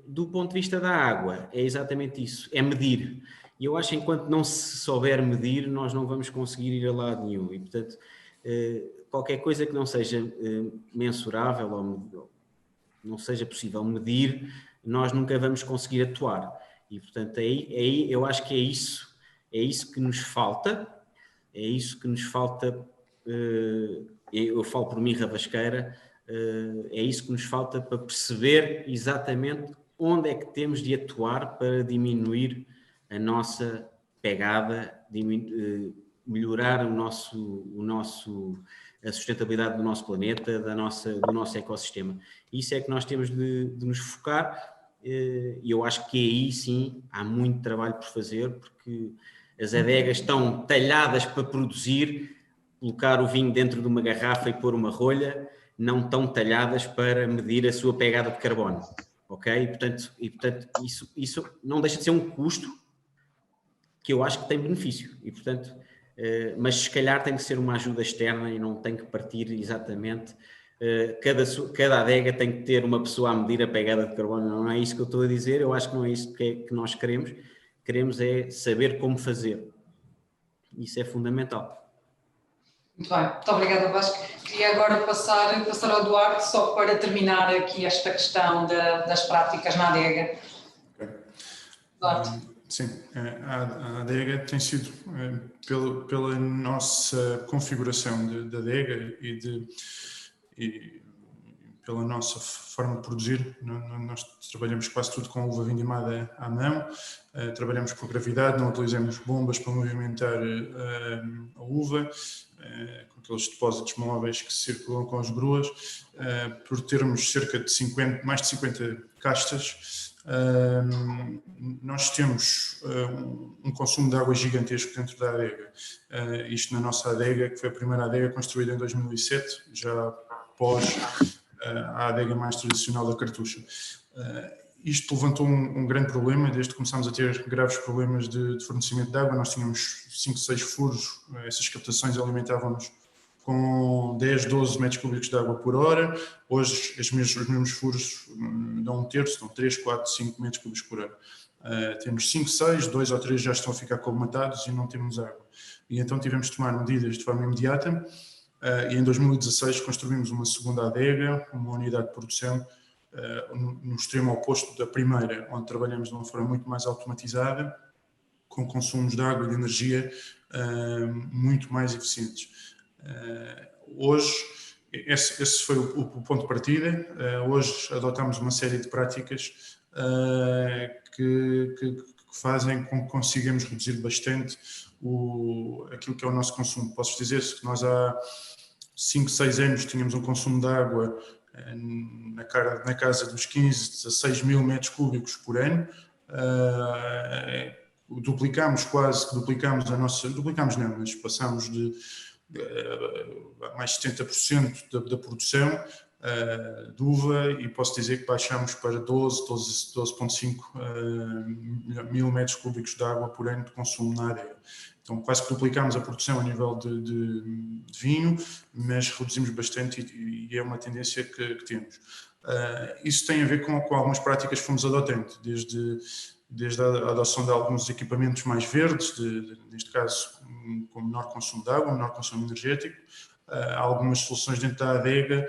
Do ponto de vista da água, é exatamente isso, é medir. E eu acho que enquanto não se souber medir, nós não vamos conseguir ir a lado nenhum. E, portanto, qualquer coisa que não seja mensurável ou não seja possível medir, nós nunca vamos conseguir atuar. E, portanto, aí eu acho que é isso que nos falta, eu falo por mim, Rabasqueira, é isso que nos falta para perceber exatamente onde é que temos de atuar para diminuir a nossa pegada, melhorar a sustentabilidade do nosso planeta, do nosso ecossistema. Isso é que nós temos de nos focar e eu acho que aí sim há muito trabalho por fazer, porque as adegas estão talhadas para produzir, colocar o vinho dentro de uma garrafa e pôr uma rolha, não estão talhadas para medir a sua pegada de carbono, ok? E portanto isso não deixa de ser um custo que eu acho que tem benefício e portanto, mas se calhar tem que ser uma ajuda externa e não tem que partir exatamente, cada adega tem que ter uma pessoa a medir a pegada de carbono, não é isso que eu estou a dizer, eu acho que não é isso que nós queremos é saber como fazer, isso é fundamental. Muito bem, muito obrigada, Vasco. Queria agora passar ao Duarte, só para terminar aqui esta questão das práticas na adega. Okay. Duarte. Sim, a adega tem sido, pela nossa configuração da adega e pela nossa forma de produzir, nós trabalhamos quase tudo com uva vindimada à mão, trabalhamos por gravidade, não utilizamos bombas para movimentar a uva, com aqueles depósitos móveis que circulam com as gruas, por termos cerca de mais de 50 castas, nós temos um consumo de água gigantesco dentro da adega. Isto na nossa adega, que foi a primeira adega construída em 2007, já após a adega mais tradicional da Cartucha. Isto levantou um grande problema, desde que começámos a ter graves problemas de fornecimento de água. Nós tínhamos 5, 6 furos, essas captações alimentavam-nos com 10, 12 metros cúbicos de água por hora. Hoje os mesmos furos dão 1/3, dão 3, 4, 5 metros cúbicos por hora. Temos 5, 6, 2 ou 3 já estão a ficar colmatados e não temos água. E então tivemos de tomar medidas de forma imediata e em 2016 construímos uma segunda adega, uma unidade de produção no extremo oposto da primeira, onde trabalhamos de uma forma muito mais automatizada, com consumos de água e de energia muito mais eficientes. Hoje, esse foi o ponto de partida. Hoje adotamos uma série de práticas que fazem com que consigamos reduzir bastante aquilo que é o nosso consumo. Posso dizer que nós há 5, 6 anos tínhamos um consumo de água na casa dos 15, 16 mil metros cúbicos por ano. Duplicámos não, mas passámos de mais de 70% da produção de uva e posso dizer que baixámos para 12,5 mil metros cúbicos de água por ano de consumo na adega. Então quase que duplicámos a produção a nível de vinho, mas reduzimos bastante e é uma tendência que temos. Isso tem a ver com algumas práticas que fomos adotando, desde a adoção de alguns equipamentos mais verdes, neste caso com menor consumo de água, menor consumo energético, algumas soluções dentro da adega.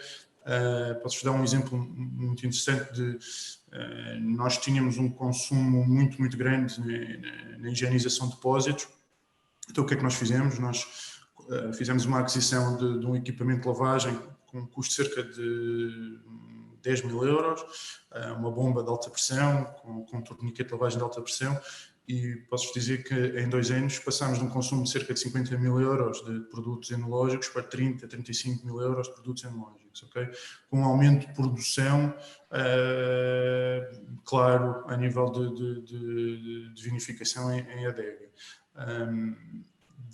Posso-vos dar um exemplo muito interessante nós tínhamos um consumo muito, muito grande na higienização de depósitos. Então o que é que nós fizemos? Nós fizemos uma aquisição de um equipamento de lavagem com um custo de cerca de 10 mil euros, uma bomba de alta pressão, com um torniquete de lavagem de alta pressão, e posso dizer que em 2 anos passámos de um consumo de cerca de 50 mil euros de produtos enológicos para 30, 35 mil euros de produtos enológicos, ok? Com um aumento de produção, claro, a nível de vinificação em adega.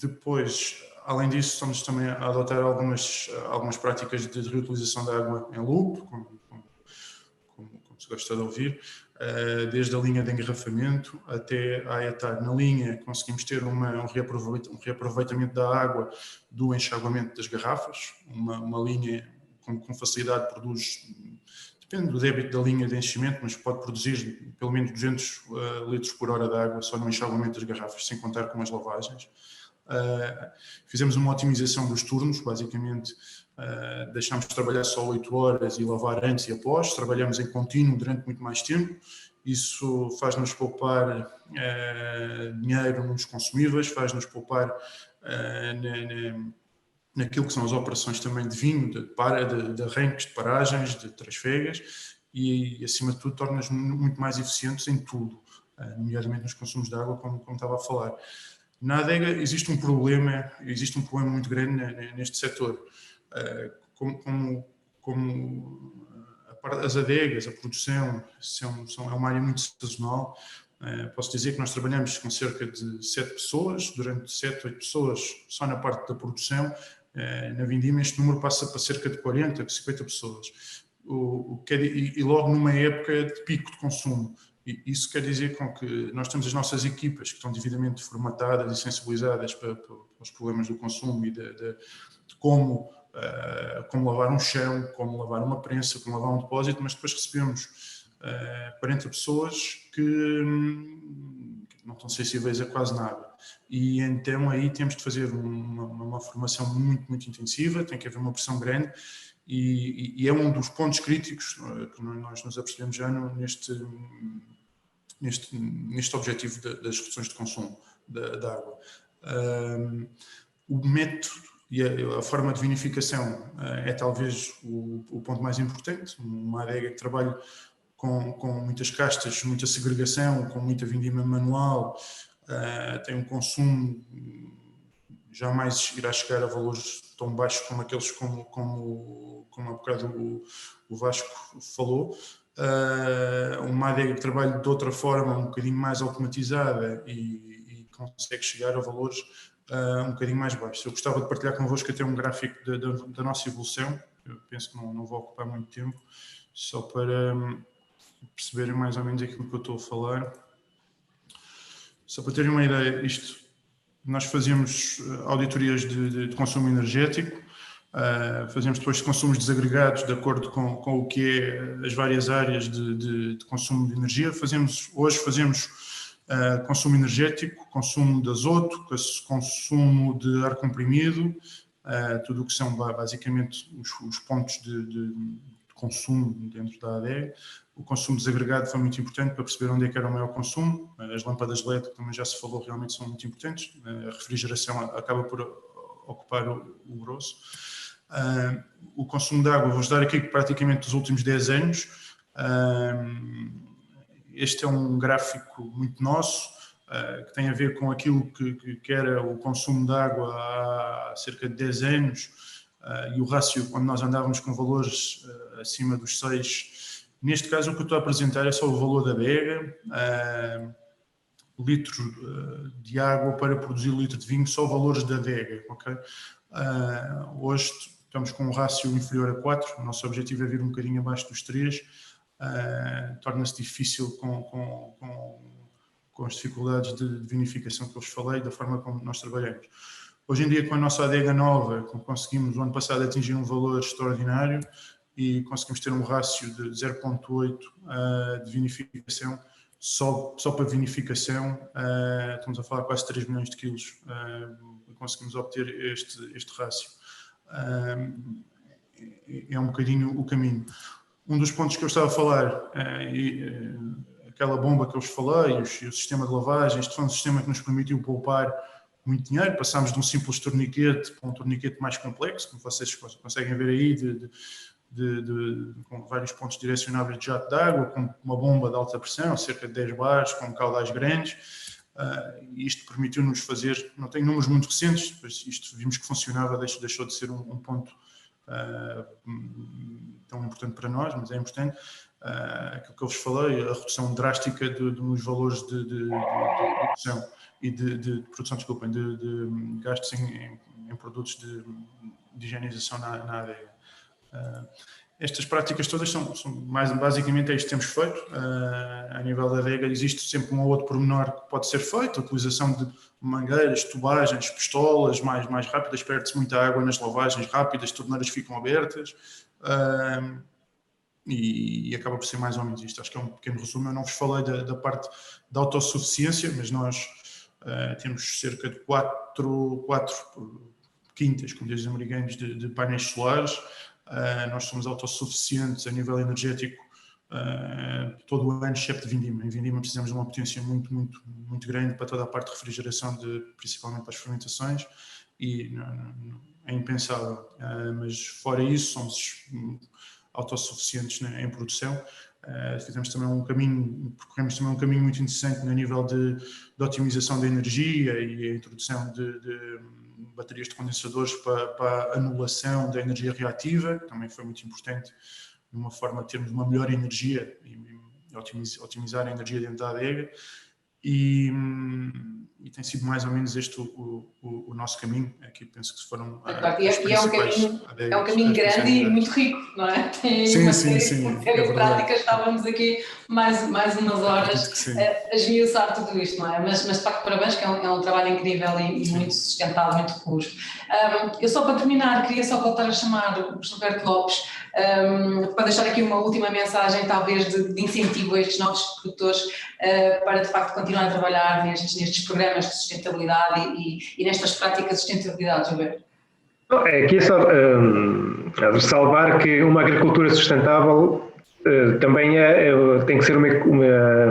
Depois, além disso, estamos também a adotar algumas práticas de reutilização da água em loop, como se gosta de ouvir, desde a linha de engarrafamento até a etar. Na linha conseguimos ter um reaproveitamento da água do enxaguamento das garrafas, uma linha com facilidade produz, depende do débito da linha de enchimento, mas pode produzir pelo menos 200 litros por hora de água só no enxaguamento das garrafas, sem contar com as lavagens. Fizemos uma otimização dos turnos, basicamente deixámos de trabalhar só 8 horas e lavar antes e após, trabalhamos em contínuo durante muito mais tempo. Isso faz-nos poupar dinheiro nos consumíveis, faz-nos poupar naquilo que são as operações também de vinho, de arranques, de paragens, de trasfegas e acima de tudo torna-nos muito mais eficientes em tudo, nomeadamente nos consumos de água, como estava a falar. Na adega existe um problema muito grande neste setor. Como as adegas, a produção, é uma área muito sazonal. Posso dizer que nós trabalhamos com cerca de 7 pessoas, durante 7, 8 pessoas só na parte da produção. Na vindima este número passa para cerca de 40, 50 pessoas. E logo numa época de pico de consumo. E isso quer dizer com que nós temos as nossas equipas que estão devidamente formatadas e sensibilizadas para os problemas do consumo e de como lavar um chão, como lavar uma prensa, como lavar um depósito, mas depois recebemos 40 pessoas que não estão sensíveis a quase nada. E então aí temos de fazer uma formação muito, muito intensiva, tem que haver uma pressão grande e é um dos pontos críticos que nós nos apercebemos já neste objetivo das reduções de consumo da água. O método e a forma de vinificação é talvez o ponto mais importante. Uma adega que trabalha com muitas castas, muita segregação, com muita vindima manual, tem um consumo, jamais irá chegar a valores tão baixos como aqueles como há bocado o Vasco falou. Uma adega que trabalha de outra forma, um bocadinho mais automatizada e consegue chegar a valores um bocadinho mais baixos. Eu gostava de partilhar convosco até um gráfico da nossa evolução. Eu penso que não vou ocupar muito tempo, só para perceberem mais ou menos aquilo que eu estou a falar. Só para terem uma ideia, nós fazemos auditorias de consumo energético, fazemos depois consumos desagregados de acordo com o que é as várias áreas de consumo de energia. Hoje fazemos consumo energético, consumo de azoto, consumo de ar comprimido, tudo o que são basicamente os pontos de consumo dentro da adega. O consumo desagregado foi muito importante para perceber onde é que era o maior consumo. As lâmpadas LED, que também já se falou, realmente são muito importantes. A refrigeração acaba por ocupar o grosso. O consumo de água, vou-vos dar aqui praticamente dos últimos 10 anos. Este é um gráfico muito nosso, que tem a ver com aquilo que era o consumo de água há cerca de 10 anos e o rácio, quando nós andávamos com valores acima dos 6. Neste caso, o que eu estou a apresentar é só o valor da adega, litro de água para produzir litro de vinho, só valores da adega, ok? Hoje estamos com um rácio inferior a 4, o nosso objetivo é vir um bocadinho abaixo dos 3, torna-se difícil com as dificuldades de vinificação que eu vos falei, da forma como nós trabalhamos. Hoje em dia, com a nossa adega nova, conseguimos, o ano passado, atingir um valor extraordinário e conseguimos ter um rácio de 0,8 de vinificação, só para vinificação, estamos a falar quase 3 milhões de quilos, conseguimos obter este rácio. É um bocadinho o caminho. Um dos pontos que eu estava a falar, aquela bomba que eu vos falei, o sistema de lavagem, este foi um sistema que nos permitiu poupar muito dinheiro. Passámos de um simples torniquete para um torniquete mais complexo, como vocês conseguem ver aí, com vários pontos direcionáveis de jato de água, com uma bomba de alta pressão, cerca de 10 bares, com caudais grandes. e isto permitiu-nos fazer, não tenho números muito recentes, mas isto vimos que funcionava, deixou de ser um ponto tão importante para nós, mas é importante. Aquilo que eu vos falei, a redução drástica dos valores de produção e de produção, desculpem, de gastos em produtos de higienização na adega. Estas práticas todas são basicamente é isto que temos feito. A nível da adega existe sempre um ou outro pormenor que pode ser feito, a utilização de mangueiras, tubagens, pistolas mais rápidas, perde-se muita água nas lavagens rápidas, as torneiras ficam abertas, e acaba por ser mais ou menos isto. Acho que é um pequeno resumo. Eu não vos falei da parte da autossuficiência, mas nós temos cerca de 4 quintas, como dizem os americanos, de painéis solares. Nós somos autossuficientes a nível energético todo o ano, excepto de Vindima. Em Vindima precisamos de uma potência muito grande para toda a parte de refrigeração, principalmente para as fermentações, e é impensável. Mas fora isso, somos autossuficientes em produção. Percorremos também um caminho muito interessante no nível de otimização da energia e a introdução de baterias de condensadores para a anulação da energia reativa, que também foi muito importante, numa forma de termos uma melhor energia e otimizar a energia dentro da adega. E tem sido mais ou menos este o nosso caminho. Aqui penso que foram é um caminho grande e muito rico, não é? Tem uma série de práticas, estávamos aqui mais umas horas a esmiuçar tudo isto, não é? Mas de facto, parabéns, que é um trabalho incrível e muito sustentável, muito robusto. Eu só para terminar, queria só voltar a chamar o professor Roberto Lopes para deixar aqui uma última mensagem, talvez, de incentivo a estes novos produtores para de facto continuar a trabalhar nestes programas de sustentabilidade e nestas práticas de sustentabilidade, Gilberto. É aqui só ressalvar que uma agricultura sustentável também tem que ser uma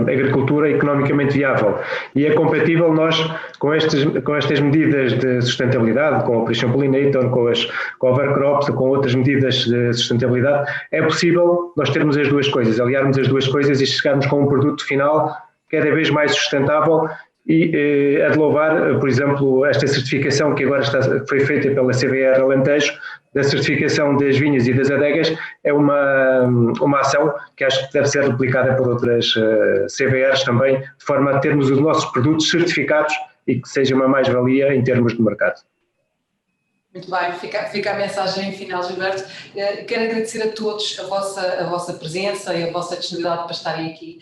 agricultura economicamente viável e é compatível nós com estas medidas de sustentabilidade, com a Operation Pollinator, com a Overcrops, com outras medidas de sustentabilidade. É possível nós termos as duas coisas, aliarmos as duas coisas e chegarmos com um produto final cada vez mais sustentável. E é de louvar, por exemplo, esta certificação que agora foi feita pela CBR Alentejo, da certificação das vinhas e das adegas, é uma ação que acho que deve ser replicada por outras CBRs também, de forma a termos os nossos produtos certificados e que seja uma mais-valia em termos de mercado. Muito bem, fica a mensagem final, Gilberto. Quero agradecer a todos a vossa presença e a vossa disponibilidade para estarem aqui.